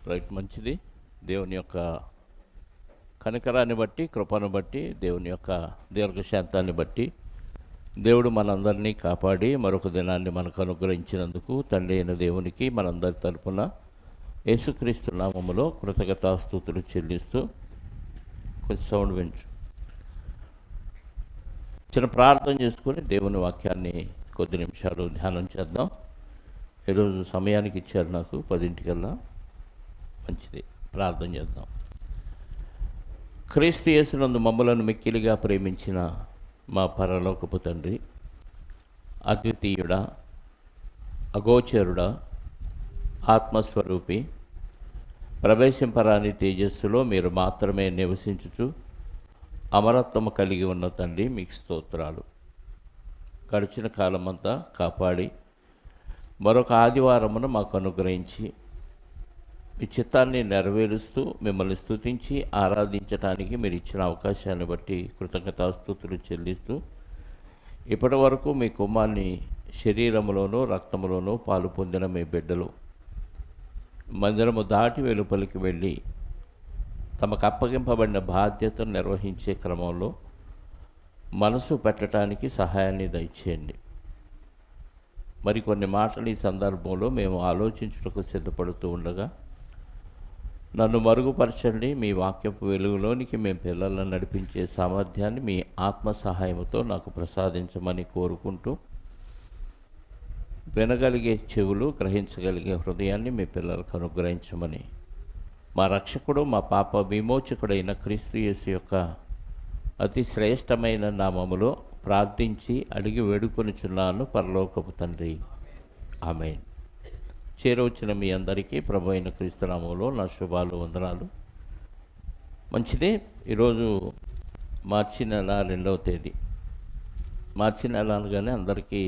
Right, మంచిది. దేవుని యొక్క కనికరాన్ని బట్టి, కృపను బట్టి, దేవుని యొక్క దీర్ఘశాంతాన్ని బట్టి దేవుడు మనందరినీ కాపాడి మరొక దినాన్ని మనకు అనుగ్రహించినందుకు తండ్రి అయిన దేవునికి మనందరి తరపున యేసుక్రీస్తు నామములో కృతజ్ఞతాస్తుతులు చెల్లిస్తూ కొంచెం సౌండ్ వించు చిన్న ప్రార్థన చేసుకుని దేవుని వాక్యాన్ని కొద్ది నిమిషాలు ధ్యానం చేద్దాం. ఈరోజు సమయానికి ఇచ్చారు నాకు 10 మంచిది. ప్రార్థన చేద్దాం. క్రీస్తు యేసునందు మమ్మలను మిక్కిలిగా ప్రేమించిన మా పరలోకపు తండ్రి, అద్వితీయుడా, అగోచరుడా, ఆత్మస్వరూపి, ప్రవేశింపరాని తేజస్సులో మీరు మాత్రమే నివసించుచు అమరత్వము కలిగి ఉన్న తండ్రి, మీకు స్తోత్రాలు. గడిచిన కాలమంతా కాపాడి మరొక ఆదివారమును మాకు అనుగ్రహించి మీ చిత్తాన్ని నెరవేరుస్తూ మిమ్మల్ని స్తుతించి ఆరాధించడానికి మీరు ఇచ్చిన అవకాశాన్ని బట్టి కృతజ్ఞతాస్తుతులు చెల్లిస్తూ ఇప్పటి వరకు మీ కుమార్ని శరీరములోనూ రక్తములోనూ పాలు పొందిన మీ బిడ్డలు మందిరము దాటి వెలుపలికి వెళ్ళి తమకు అప్పగింపబడిన బాధ్యతను నిర్వహించే క్రమంలో మనసు పెట్టడానికి సహాయాన్ని దయచేయండి. మరికొన్ని మాటలు ఈ సందర్భంలో మేము ఆలోచించుటకు సిద్ధపడుతూ ఉండగా నన్ను మరుగుపరచండి. మీ వాక్యపు వెలుగులోనికి మేము పిల్లలను నడిపించే సామర్థ్యాన్ని మీ ఆత్మ సహాయంతో నాకు ప్రసాదించమని కోరుకుంటూ, వినగలిగే చెవులు, గ్రహించగలిగే హృదయాన్ని మీ పిల్లలకు అనుగ్రహించమని మా రక్షకుడు, మా పాప విమోచకుడైన క్రీస్తు యేసు యొక్క అతి శ్రేష్టమైన నామములో ప్రార్థించి అడిగి వేడుకొనిచున్నాను పరలోకపు తండ్రి, ఆమేన్. చేరవచ్చిన మీ అందరికీ ప్రభు అయిన క్రీస్తు నామములో నా శుభాలు, వందనాలు. మంచిది. ఈరోజు మార్చి నెల 2వ తేదీ. మార్చి నెల అనగానే అందరికీ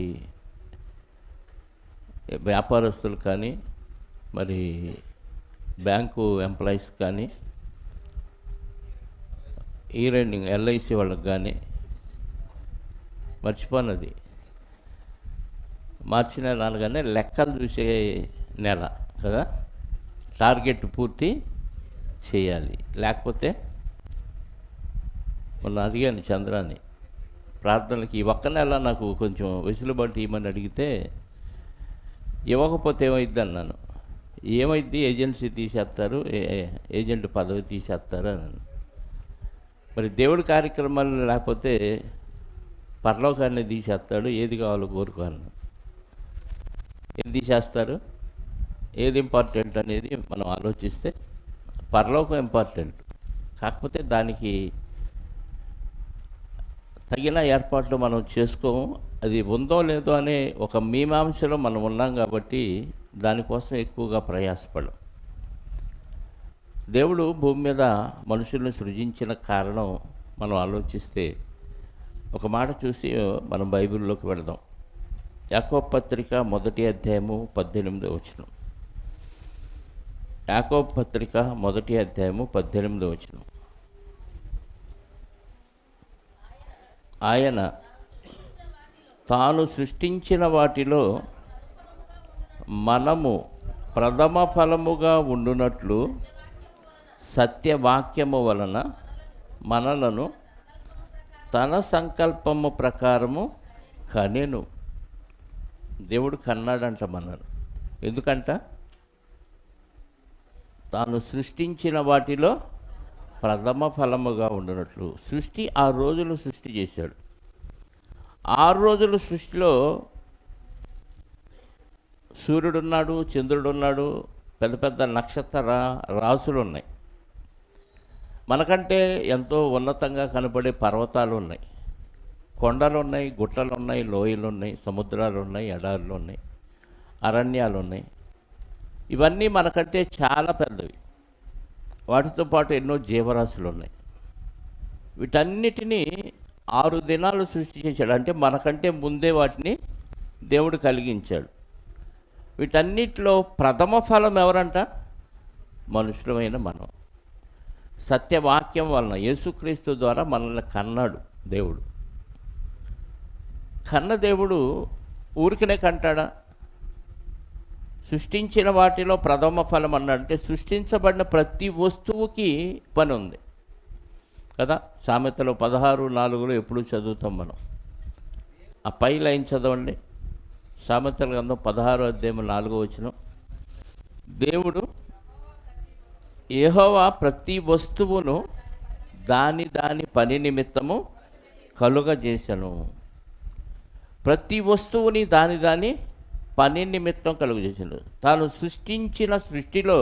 వ్యాపారస్తులు కానీ, మరి బ్యాంకు ఎంప్లాయీస్ కానీ, ఈ రెండింగ్ ఎల్ఐసి వాళ్ళకి కానీ మర్చిపోయినది. మార్చి నెల అనగానే లెక్కలు చూసే నెల కదా. టార్గెట్ పూర్తి చేయాలి, లేకపోతే మొన్న అడిగాను చంద్రాన్ని ప్రార్థనలకి, ఈ ఒక్క నెల నాకు కొంచెం వెసులుబాటు ఇవ్వమని అడిగితే ఇవ్వకపోతే ఏమైద్ది అన్నాను. ఏమైద్ది, ఏజెన్సీ తీసేస్తారు, ఏజెంట్ పదవి తీసేస్తారు అన్నాను. మరి దేవుడి కార్యక్రమాలు లేకపోతే పరలోకాన్ని తీసేస్తాడు. ఏది కావాలో కోరుకోను. ఏది తీసేస్తారు, ఏది ఇంపార్టెంట్ అనేది మనం ఆలోచిస్తే పరలోకం ఇంపార్టెంట్. కాకపోతే దానికి తగిన ఏర్పాట్లు మనం చేసుకోము. అది ఉందో లేదో అనే ఒక మీమాంసలో మనం ఉన్నాం కాబట్టి దానికోసం ఎక్కువగా ప్రయాసపడం. దేవుడు భూమి మీద మనుషుల్ని సృజించిన కారణం మనం ఆలోచిస్తే ఒక మాట చూసి మనం బైబిల్లోకి వెళదాం. యాకోబు పత్రిక 1వ అధ్యాయము 18వ వచనం. యాకోబు పత్రిక 1వ అధ్యాయము 18వ వచనం. ఆయన తాను సృష్టించిన వాటిలో మనము ప్రథమ ఫలముగా ఉండునట్లు సత్యవాక్యము వలన మనలను తన సంకల్పము ప్రకారము కనెను. దేవుడు కన్నాడంట మనను. ఎందుకంట? తాను సృష్టించిన వాటిలో ప్రథమ ఫలముగా ఉండినట్లు. సృష్టి 6 రోజులు సృష్టి చేశాడు. 6 రోజుల సృష్టిలో సూర్యుడున్నాడు, చంద్రుడున్నాడు, పెద్ద పెద్ద నక్షత్ర రాసులు ఉన్నాయి. మనకంటే ఎంతో ఉన్నతంగా కనబడే పర్వతాలు ఉన్నాయి, కొండలు ఉన్నాయి, గుట్టలు ఉన్నాయి, లోయలు ఉన్నాయి, సముద్రాలు ఉన్నాయి, ఎడారులు ఉన్నాయి, అరణ్యాలు ఉన్నాయి. ఇవన్నీ మనకంటే చాలా పెద్దవి. వాటితో పాటు ఎన్నో జీవరాశులు ఉన్నాయి. వీటన్నిటినీ 6 దినాలు సృష్టి చేశాడు. అంటే మనకంటే ముందే వాటిని దేవుడు కలిగించాడు. వీటన్నిటిలో ప్రథమ ఫలం ఎవరంట? మనుషులమైన మనం. సత్యవాక్యం వలన యేసుక్రీస్తు ద్వారా మనల్ని కన్నాడు దేవుడు. కన్న దేవుడు ఊరికనే కంటాడా? సృష్టించిన వాటిలో ప్రథమ ఫలం అన్నంటే సృష్టించబడిన ప్రతి వస్తువుకి పని ఉంది కదా. సామెతలో 16:4 ఎప్పుడు చదువుతాం మనం. ఆ పై లైన్ చదవండి. సామెతల గ్రంథం 16:4. దేవుడు యెహోవా ప్రతి వస్తువును దాని పని నిమిత్తము కలుగజేసెను. ప్రతి వస్తువుని దాని పని నిమిత్తం కలుగజేసాడు. తాను సృష్టించిన సృష్టిలో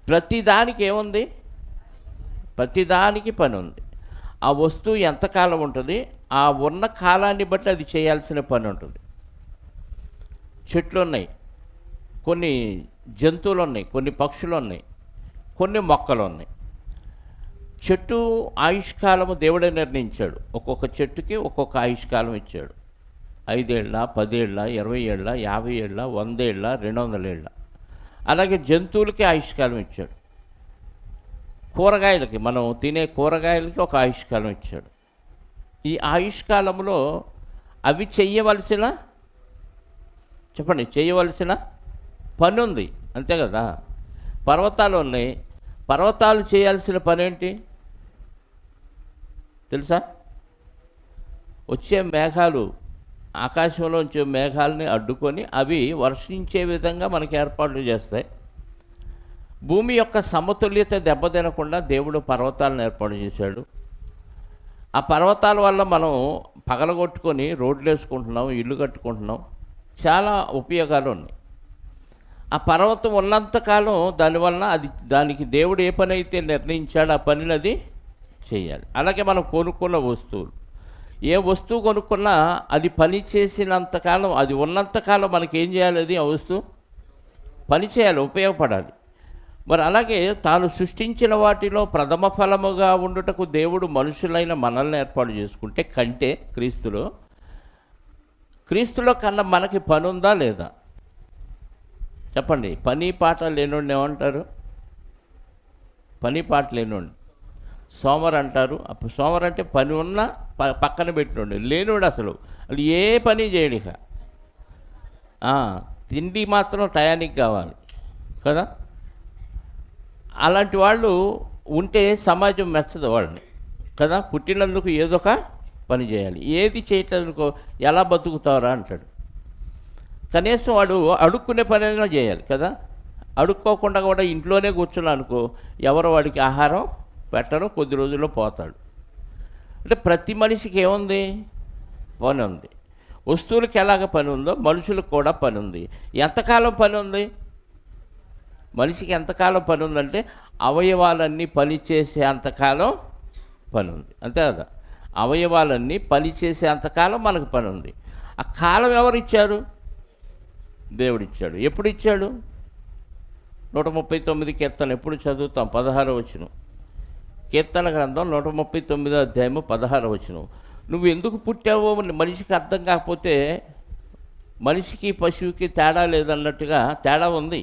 ప్రతిదానికి ఏముంది? ప్రతిదానికి పని ఉంది. ఆ వస్తువు ఎంతకాలం ఉంటుంది, ఆ ఉన్న కాలాన్ని బట్టి అది చేయాల్సిన పని ఉంటుంది. చెట్లు ఉన్నాయి, కొన్ని జంతువులు ఉన్నాయి, కొన్ని పక్షులు ఉన్నాయి, కొన్ని మొక్కలు ఉన్నాయి. చెట్టు ఆయుష్కాలము దేవుడే నిర్ణయించాడు. ఒక్కొక్క చెట్టుకి ఒక్కొక్క ఆయుష్కాలం ఇచ్చాడు. 5 ఏళ్ళ, 10 ఏళ్ళ, 20 ఏళ్ళ, 50 ఏళ్ళ, 100 ఏళ్ళ, 200 ఏళ్ళ. అలాగే జంతువులకి ఆయుష్కాలం ఇచ్చాడు. కూరగాయలకి, మనం తినే కూరగాయలకి ఒక ఆయుష్కాలం ఇచ్చాడు. ఈ ఆయుష్కాలంలో అవి చేయవలసిన పని ఉంది, అంతే కదా. పర్వతాలు ఉన్నాయి, పర్వతాలు చేయాల్సిన పని ఏంటి తెలుసా? వచ్చే మేఘాలు, ఆకాశంలోంచి మేఘాలని అడ్డుకొని అవి వర్షించే విధంగా మనకి ఏర్పాట్లు చేస్తాయి. భూమి యొక్క సమతుల్యత దెబ్బతినకుండా దేవుడు పర్వతాలను ఏర్పాటు చేశాడు. ఆ పర్వతాల వల్ల మనం పగలగొట్టుకొని రోడ్లు వేసుకుంటున్నాం, ఇల్లు కట్టుకుంటున్నాం, చాలా ఉపయోగాలు ఉన్నాయి. ఆ పర్వతం ఉన్నంతకాలం దానివల్ల దానికి దేవుడు ఏ పని అయితే నిర్ణయించాడో ఆ పనిని అది చేయాలి. అలాగే మనం కొనుక్కున్న వస్తువులు, ఏ వస్తువు కొనుక్కున్నా అది పని చేసినంతకాలం, అది ఉన్నంతకాలం మనకి ఏం చేయాలి? అది ఆ వస్తువు పని చేయాలి, ఉపయోగపడాలి. మరి అలాగే తాను సృష్టించిన వాటిలో ప్రథమ ఫలముగా ఉండుటకు దేవుడు మనుషులైన మనల్ని ఏర్పాటు చేసుకుంటే కంటే క్రీస్తులో కన్నా మనకి పని ఉందా లేదా? చెప్పండి. పని పాట లేనోడిని ఏమంటారు? పని పాట లేనోడిని సోమరు అంటారు. అప్పుడు సోమరు అంటే పని ఉన్నా పక్కన పెట్టినోడు, లేనోడు అసలు ఏ పని చేయడు. ఇక తిండి మాత్రం టయానికి కావాలి కదా. అలాంటి వాళ్ళు ఉంటే సమాజం మెచ్చదు వాళ్ళని కదా. పుట్టినందుకు ఏదో ఒక పని చేయాలి, ఏది చేయట్లేదనుకో ఎలా బతుకుతారా అంటాడు. కనీసం వాడు అడుక్కునే పని అయినా చేయాలి కదా. అడుక్కోకుండా కూడా ఇంట్లోనే కూర్చున్నా అనుకో, ఎవరు వాడికి ఆహారం పెట్టడం, కొద్ది రోజుల్లో పోతాడు. అంటే ప్రతి మనిషికి ఏముంది? పని ఉంది. వస్తువులకి ఎలాగ పని ఉందో మనుషులకు కూడా పని ఉంది. ఎంతకాలం పని ఉంది? మనిషికి ఎంతకాలం పని ఉందంటే అవయవాలన్నీ పనిచేసే అంతకాలం పని ఉంది, అంతే కదా. అవయవాలన్నీ పనిచేసే అంతకాలం మనకు పని ఉంది. ఆ కాలం ఎవరు ఇచ్చారు? దేవుడు ఇచ్చాడు. ఎప్పుడు ఇచ్చాడు? 139 కీర్తన ఎప్పుడు చదువుతాం? 16వ వచనం. కీర్తన గ్రంథం 139వ అధ్యాయము 16వ వచనం. నువ్వు ఎందుకు పుట్టావో మనిషికి అర్థం కాకపోతే, మనిషికి పశువుకి తేడా లేదన్నట్టుగా తేడా ఉంది.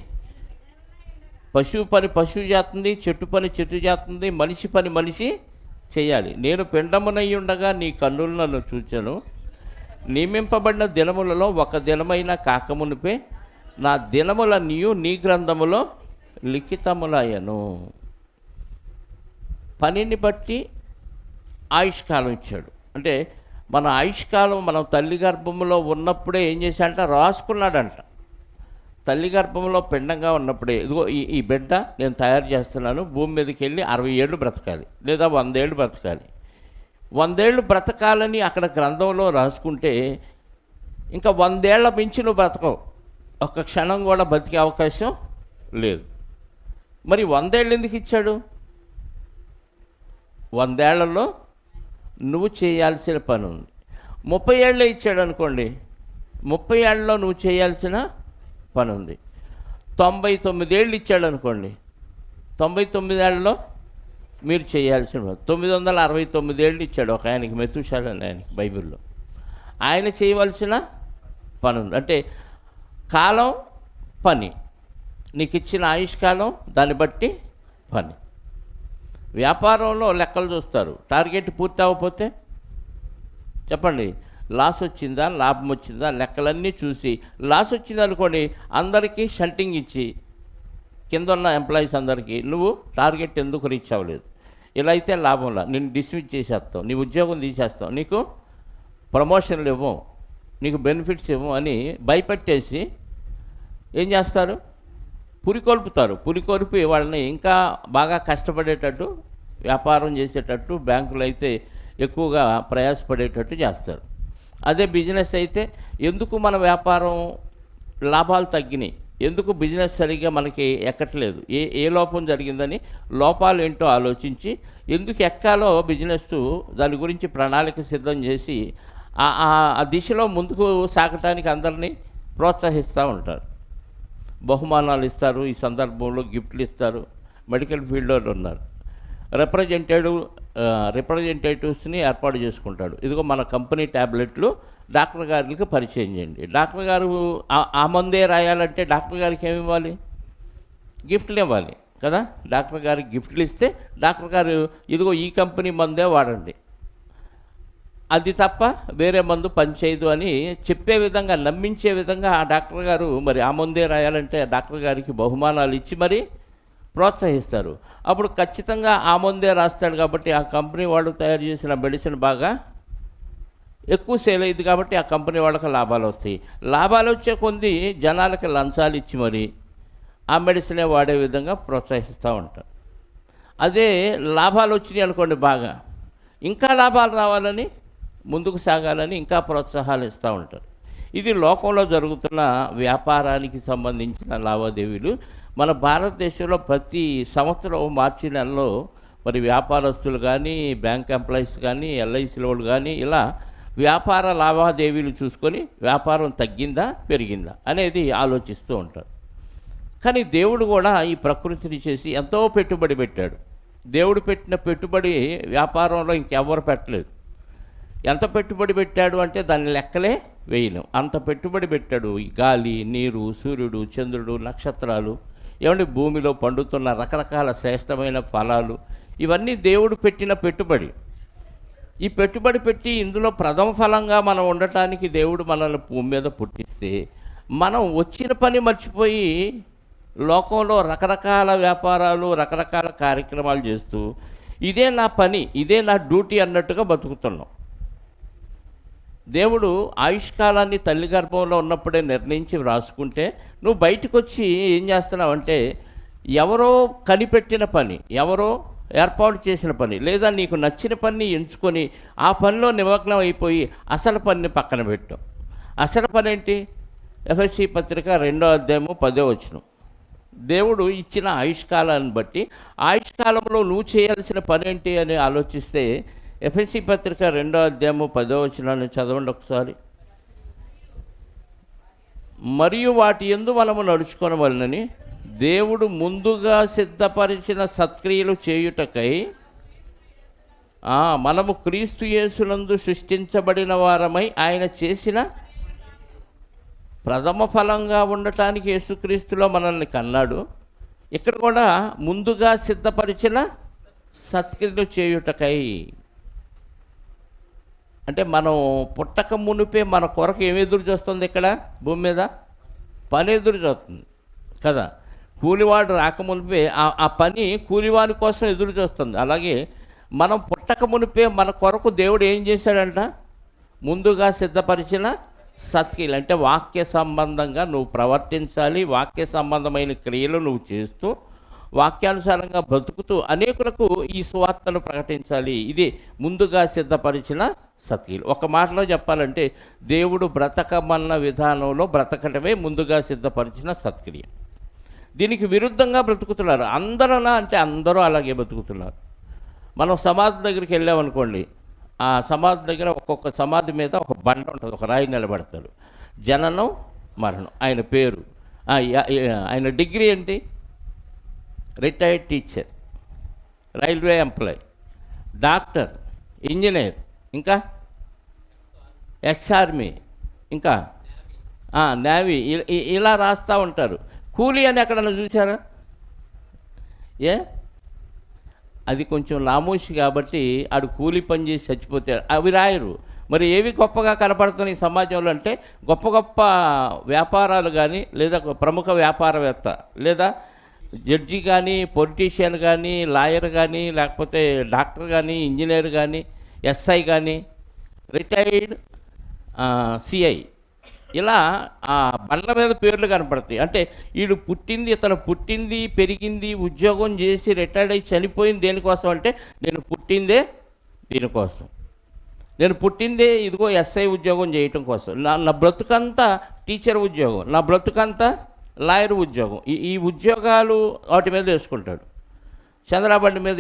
పశువు పని పశువు చేస్తుంది, చెట్టు పని చెట్టు చేస్తుంది, మనిషి పని మనిషి చేయాలి. నేను పిండమునై ఉండగా నీ కన్నులు నన్ను చూచాను. నియమింపబడిన దినములలో ఒక దినమైన కాకమునిపే నా దినములన్నీయు నీ గ్రంథములో లిఖితములయ్యను. పనిని బట్టి ఆయుష్కాలం ఇచ్చాడు. అంటే మన ఆయుష్కాలం మనం తల్లి గర్భంలో ఉన్నప్పుడే ఏం చేశాడంట? రాసుకున్నాడంట. తల్లి గర్భంలో పిండంగా ఉన్నప్పుడే, ఇదిగో ఈ బిడ్డ నేను తయారు చేస్తున్నాను, భూమి మీదకి వెళ్ళి 60 ఏళ్ళు బ్రతకాలి, లేదా 100 ఏళ్ళు బ్రతకాలి. 100 ఏళ్ళు బ్రతకాలని అక్కడ గ్రంథంలో రాసుకుంటే ఇంకా 100 ఏళ్ల మించి నువ్వు బ్రతకవు, ఒక్క క్షణం కూడా బతికే అవకాశం లేదు. మరి 100 ఏళ్ళు ఎందుకు ఇచ్చాడు? 100 ఏళ్లలో నువ్వు చేయాల్సిన పని ఉంది. 30 ఏళ్ళే ఇచ్చాడు అనుకోండి, 30 ఏళ్ళలో నువ్వు చేయాల్సిన పని ఉంది. 99 ఏళ్ళు ఇచ్చాడు అనుకోండి, 99 ఏళ్ళలో మీరు చేయాల్సిన 969 ఏళ్ళు ఇచ్చాడు ఒక ఆయనకి, మెతుషాలని ఆయనకి బైబిల్లో. ఆయన చేయవలసిన పని ఉంది. అంటే కాలం పని, నీకు ఇచ్చిన ఆయుష్కాలం దాన్ని బట్టి పని. వ్యాపారంలో లెక్కలు చూస్తారు, టార్గెట్ పూర్తి అవ్వకపోతే చెప్పండి, లాస్ వచ్చిందా లాభం వచ్చిందా లెక్కలన్నీ చూసి లాస్ వచ్చింది అనుకోండి, అందరికీ షంటింగ్ ఇచ్చి కింద ఉన్న ఎంప్లాయీస్ అందరికీ నువ్వు టార్గెట్ ఎందుకు రీచ్ అవ్వలేదు, ఇలా అయితే లాభంలా నిన్ను డిస్మిస్ చేసేస్తాం, నీ ఉద్యోగం తీసేస్తాం, నీకు ప్రమోషన్లు ఇవ్వం, నీకు బెనిఫిట్స్ ఇవ్వం అని భయపెట్టేసి ఏం చేస్తారు, పురికొల్పుతారు. పురికొల్పి వాళ్ళని ఇంకా బాగా కష్టపడేటట్టు, వ్యాపారం చేసేటట్టు, బ్యాంకులు అయితే ఎక్కువగా ప్రయాసపడేటట్టు చేస్తారు. అదే బిజినెస్ అయితే ఎందుకు మన వ్యాపారం లాభాలు తగ్గినాయి, ఎందుకు బిజినెస్ సరిగ్గా మనకి ఎక్కట్లేదు, ఏ లోపం జరిగిందని లోపాలు ఏంటో ఆలోచించి ఎందుకు ఎక్కాలో బిజినెస్ దాని గురించి ప్రణాళిక సిద్ధం చేసి ఆ దిశలో ముందుకు సాగటానికి అందరినీ ప్రోత్సహిస్తూ ఉంటారు. బహుమానాలు ఇస్తారు, ఈ సందర్భంలో గిఫ్ట్లు ఇస్తారు. మెడికల్ ఫీల్డ్లో ఉన్నారు, రిప్రజెంటేటివ్స్ని ఏర్పాటు చేసుకుంటాడు. ఇదిగో మన కంపెనీ ట్యాబ్లెట్లు డాక్టర్ గారికి పరిచయం చేయండి. డాక్టర్ గారు ఆ మందే రాయాలంటే డాక్టర్ గారికి ఏమి ఇవ్వాలి, గిఫ్ట్లు ఇవ్వాలి కదా. డాక్టర్ గారికి గిఫ్ట్లు ఇస్తే డాక్టర్ గారు ఇదిగో ఈ కంపెనీ మందే వాడండి, అది తప్ప వేరే మందు పనిచేయదు అని చెప్పే విధంగా, నమ్మించే విధంగా ఆ డాక్టర్ గారు మరి ఆ మందే రాయాలంటే డాక్టర్ గారికి బహుమానాలు ఇచ్చి మరి ప్రోత్సహిస్తారు. అప్పుడు ఖచ్చితంగా ఆ మందే రాస్తాడు కాబట్టి ఆ కంపెనీ వాళ్ళు తయారు చేసిన మెడిసిన్ బాగా ఎక్కువ సేల్ అయ్యింది కాబట్టి ఆ కంపెనీ వాళ్ళకి లాభాలు వస్తాయి. లాభాలు వచ్చే కొద్ది జనాలకి లంచాలు ఇచ్చి మరి ఆ మెడిసినే వాడే విధంగా ప్రోత్సహిస్తూ ఉంటారు. అదే లాభాలు వచ్చినాయి అనుకోండి, బాగా ఇంకా లాభాలు రావాలని, ముందుకు సాగాలని ఇంకా ప్రోత్సాహాలు ఇస్తూ ఉంటారు. ఇది లోకంలో జరుగుతున్న వ్యాపారానికి సంబంధించిన లావాదేవీలు. మన భారతదేశంలో ప్రతి సంవత్సరం మార్చి నెలలో మరి వ్యాపారస్తులు కానీ, బ్యాంక్ ఎంప్లాయీస్ కానీ, ఎల్ఐసి వాళ్ళు కానీ ఇలా వ్యాపార లావాదేవీలు చూసుకొని వ్యాపారం తగ్గిందా పెరిగిందా అనేది ఆలోచిస్తూ ఉంటారు. కానీ దేవుడు కూడా ఈ ప్రకృతిని చేసి ఎంతో పెట్టుబడి పెట్టాడు. దేవుడు పెట్టిన పెట్టుబడి వ్యాపారంలో ఇంకెవరు పెట్టలేదు. ఎంత పెట్టుబడి పెట్టాడు అంటే దాని లెక్కలే వేయలేం, అంత పెట్టుబడి పెట్టాడు. ఈ గాలి, నీరు, సూర్యుడు, చంద్రుడు, నక్షత్రాలు, ఏమంటే భూమిలో పండుతున్న రకరకాల శ్రేష్టమైన ఫలాలు, ఇవన్నీ దేవుడు పెట్టిన పెట్టుబడి. ఈ పెట్టుబడి పెట్టి ఇందులో ప్రథమ ఫలంగా మనం ఉండటానికి దేవుడు మనల్ని భూమి మీద పుట్టిస్తే మనం వచ్చిన పని మర్చిపోయి లోకంలో రకరకాల వ్యాపారాలు, రకరకాల కార్యక్రమాలు చేస్తూ ఇదే నా పని, ఇదే నా డ్యూటీ అన్నట్టుగా బతుకుతున్నాం. దేవుడు ఆయుష్కాలాన్ని తల్లి గర్భంలో ఉన్నప్పుడే నిర్ణయించి వ్రాసుకుంటే నువ్వు బయటకు వచ్చి ఏం చేస్తున్నావు అంటే ఎవరో కనిపెట్టిన పని, ఎవరో ఏర్పాటు చేసిన పని, లేదా నీకు నచ్చిన పని ఎంచుకొని ఆ పనిలో నిమగ్నం అయిపోయి అసలు పనిని పక్కన పెట్టాం. అసలు పని ఏంటి? ఎఫెసీ పత్రిక 2వ అధ్యాయము 10వ వచనం. దేవుడు ఇచ్చిన ఆయుష్కాలాన్ని బట్టి ఆయుష్కాలంలో నువ్వు చేయాల్సిన పని ఏంటి అని ఆలోచిస్తే ఎఫెసీ పత్రిక 2వ అధ్యాయము 10వ వచనాన్ని చదవండి ఒకసారి. మరియు వాటి యందు మనము నడుచుకొనవలెనని దేవుడు ముందుగా సిద్ధపరిచిన సత్క్రియలు చేయుటకై మనము క్రీస్తు యేసునందు సృష్టించబడిన వారమై ఆయన చేసిన ప్రథమ ఫలంగా ఉండటానికి యేసుక్రీస్తులో మనల్ని కన్నాడు. ఇక్కడ కూడా ముందుగా సిద్ధపరిచిన సత్క్రియలు చేయుటకై అంటే మనం పుట్టక మునిపే మన కొరకు ఏమి ఎదురు చూస్తుంది? ఇక్కడ భూమి మీద పని ఎదురు చూస్తుంది కదా. కూలివాడు రాకమునిపే ఆ పని కూలివాని కోసం ఎదురు చూస్తుంది. అలాగే మనం పుట్టక మునిపే మన కొరకు దేవుడు ఏం చేశాడంట? ముందుగా సిద్ధపరిచిన సత్క్రియలు అంటే వాక్య సంబంధంగా నువ్వు ప్రవర్తించాలి, వాక్య సంబంధమైన క్రియలు నువ్వు చేస్తూ వాక్యానుసారంగా బ్రతుకుతూ అనేకులకు ఈ సువార్తను ప్రకటించాలి. ఇది ముందుగా సిద్ధపరిచిన సత్క్రియలు. ఒక మాటలో చెప్పాలంటే దేవుడు బ్రతకమన్న విధానంలో బ్రతకటమే ముందుగా సిద్ధపరిచిన సత్క్రియ. దీనికి విరుద్ధంగా బ్రతుకుతున్నారు అందరూ. అంటే అందరూ అలాగే బ్రతుకుతున్నారు. మనం సమాధి దగ్గరికి వెళ్ళామనుకోండి, ఆ సమాధి దగ్గర ఒక్కొక్క సమాధి మీద ఒక బండ ఉంటుంది, ఒక రాయి నిలబెడతాడు. జననం, మరణం, ఆయన పేరు, ఆయన డిగ్రీ ఏంటి? Retired teacher, railway employee, doctor, engineer, ఇంకా ఎక్స్ ఆర్మీ, ఇంకా నేవీ, ఇలా రాస్తూ ఉంటారు. కూలీ అని ఎక్కడన్నా చూసారా? అది కొంచెం నామోషి కాబట్టి ఆడు కూలీ పని చేసి చచ్చిపోతాడు, అవి రాయరు. మరి ఏవి గొప్పగా కనపడుతున్నాయి ఈ సమాజంలో అంటే గొప్ప గొప్ప వ్యాపారాలు కానీ, లేదా ప్రముఖ వ్యాపారవేత్త, లేదా జడ్జి కానీ, పొలిటీషియన్ కానీ, లాయర్ కానీ, లేకపోతే డాక్టర్ కానీ, ఇంజనీర్ కానీ, ఎస్ఐ కానీ, రిటైర్డ్ సిఐ, ఇలా ఆ బండ్ల మీద పేర్లు కనపడతాయి. అంటే వీడు ఇతను పుట్టింది, పెరిగింది, ఉద్యోగం చేసి రిటైర్డ్ అయ్యి చనిపోయింది దేనికోసం అంటే, నేను పుట్టిందే దీనికోసం, నేను పుట్టిందే ఇదిగో ఎస్ఐ ఉద్యోగం చేయటం కోసం, నా బ్రతుకంతా టీచర్ ఉద్యోగం, నా బ్రతుకంతా లాయర్ ఉద్యోగం, ఈ ఉద్యోగాలు వాటి మీద వేసుకుంటాడు. చంద్రబండి మీద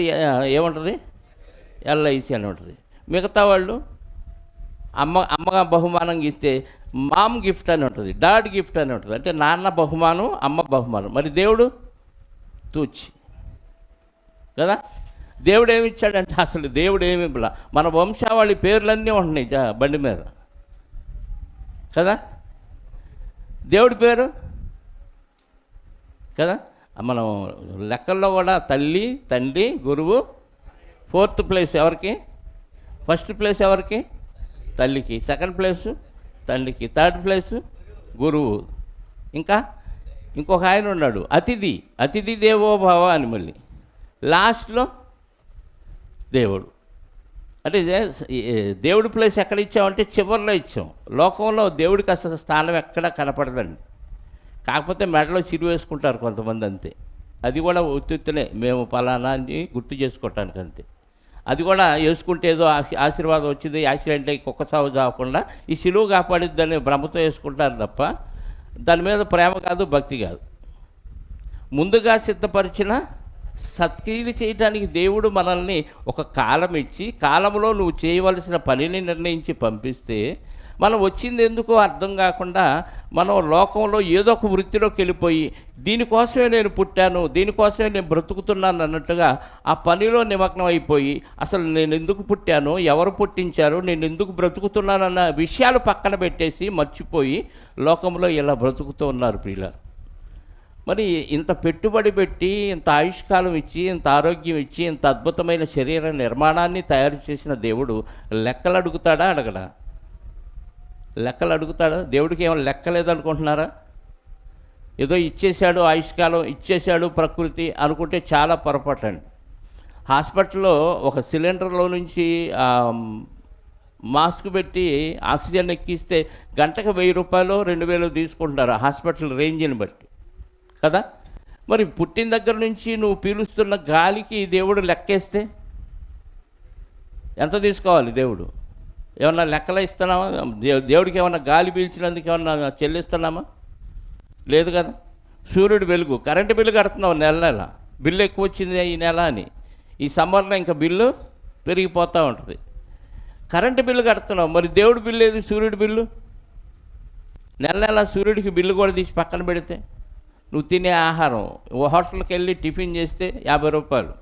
ఏముంటుంది? ఎల్ఐసి అని ఉంటుంది. మిగతా వాళ్ళు అమ్మగా బహుమానం ఇస్తే మామ్ గిఫ్ట్ అని ఉంటుంది, డాడ్ గిఫ్ట్ అని ఉంటుంది. అంటే నాన్న బహుమానం, అమ్మ బహుమానం. మరి దేవుడు తూచి కదా. దేవుడు ఏమి ఇచ్చాడంటే అసలు దేవుడు ఏమి ఇవ్వలా. మన వంశావళి పేర్లన్నీ ఉంటున్నాయి బండి మీద కదా. దేవుడి పేరు కదా. మనం లెక్కల్లో కూడా తల్లి, తండ్రి, గురువు. 4th ప్లేస్ ఎవరికి? 1st ప్లేస్ ఎవరికి? తల్లికి. 2nd ప్లేసు తండ్రికి. 3rd ప్లేసు గురువు. ఇంకా ఇంకొక ఆయన ఉన్నాడు, అతిథి దేవో భవ అని. మళ్ళీ లాస్ట్లో దేవుడు. అంటే దేవుడి ప్లేస్ ఎక్కడ ఇచ్చామంటే చివరిలో ఇచ్చాం. లోకంలో దేవుడికి అసలు స్థానం ఎక్కడ కనపడదండి. కాకపోతే మెడలో సిరి వేసుకుంటారు కొంతమంది, అంతే. అది కూడా ఉత్తునే మేము పలానా అని గుర్తు చేసుకోవటానికి, అంతే. అది కూడా వేసుకుంటే ఏదో ఆశీర్వాదం వచ్చింది, యాక్సిడెంట్ అయ్యి కుక్క సాగు కాకుండా ఈ సిలువు కాపాడిద్దని భ్రమతో వేసుకుంటారు తప్ప దాని మీద ప్రేమ కాదు, భక్తి కాదు. ముందుగా సిద్ధపరిచిన సత్క్రియలు చేయడానికి దేవుడు మనల్ని ఒక కాలం ఇచ్చి, కాలంలో నువ్వు చేయవలసిన పనిని నిర్ణయించి పంపిస్తే మనం వచ్చింది ఎందుకో అర్థం కాకుండా మనం లోకంలో ఏదో ఒక వృత్తిలోకి వెళ్ళిపోయి దీనికోసమే నేను పుట్టాను, దీనికోసమే నేను బ్రతుకుతున్నాను అన్నట్టుగా ఆ పనిలో నిమగ్నం అయిపోయి అసలు నేను ఎందుకు పుట్టాను, ఎవరు పుట్టించారు, నేను ఎందుకు బ్రతుకుతున్నానన్న విషయాలు పక్కన పెట్టేసి మర్చిపోయి లోకంలో ఇలా బ్రతుకుతూ ఉన్నారు ప్రియులారా. మరి ఇంత పెట్టుబడి పెట్టి, ఇంత ఆయుష్కాలం ఇచ్చి, ఇంత ఆరోగ్యం ఇచ్చి, ఇంత అద్భుతమైన శరీర నిర్మాణాన్ని తయారు చేసిన దేవుడు లెక్కలు అడుగుతాడా? అడగడా? లెక్కలు అడుగుతాడా? దేవుడికి ఏమైనా లెక్కలేదనుకుంటున్నారా? ఏదో ఇచ్చేశాడు, ఆయుష్కాలం ఇచ్చేశాడు ప్రకృతి అనుకుంటే చాలా పొరపాటండి. హాస్పిటల్లో ఒక సిలిండర్లో నుంచి మాస్క్ పెట్టి ఆక్సిజన్ ఎక్కిస్తే గంటకు 1000 రూపాయలు 2000 తీసుకుంటున్నారు హాస్పిటల్ రేంజ్ని బట్టి కదా. మరి పుట్టిన దగ్గర నుంచి నువ్వు పీలుస్తున్న గాలికి దేవుడు లెక్కేస్తే ఎంత తీసుకోవాలి? దేవుడు ఏమన్నా లెక్కలు ఇస్తున్నామా? దేవుడికి ఏమన్నా గాలి పీల్చినందుకు ఏమన్నా చెల్లిస్తున్నామా? లేదు కదా. సూర్యుడు వెలుగు, కరెంటు బిల్లు కడుతున్నావు నెల బిల్లు ఎక్కువ వచ్చింది ఈ నెల అని. ఈ సమ్మర్లో ఇంకా బిల్లు పెరిగిపోతూ ఉంటుంది. కరెంటు బిల్లు కడుతున్నావు, మరి దేవుడి బిల్లు ఏది? సూర్యుడి బిల్లు. నెల సూర్యుడికి బిల్లు కూడా తీసి పక్కన పెడితే నువ్వు తినే ఆహారం, హోటల్కి వెళ్ళి టిఫిన్ చేస్తే 50 రూపాయలు,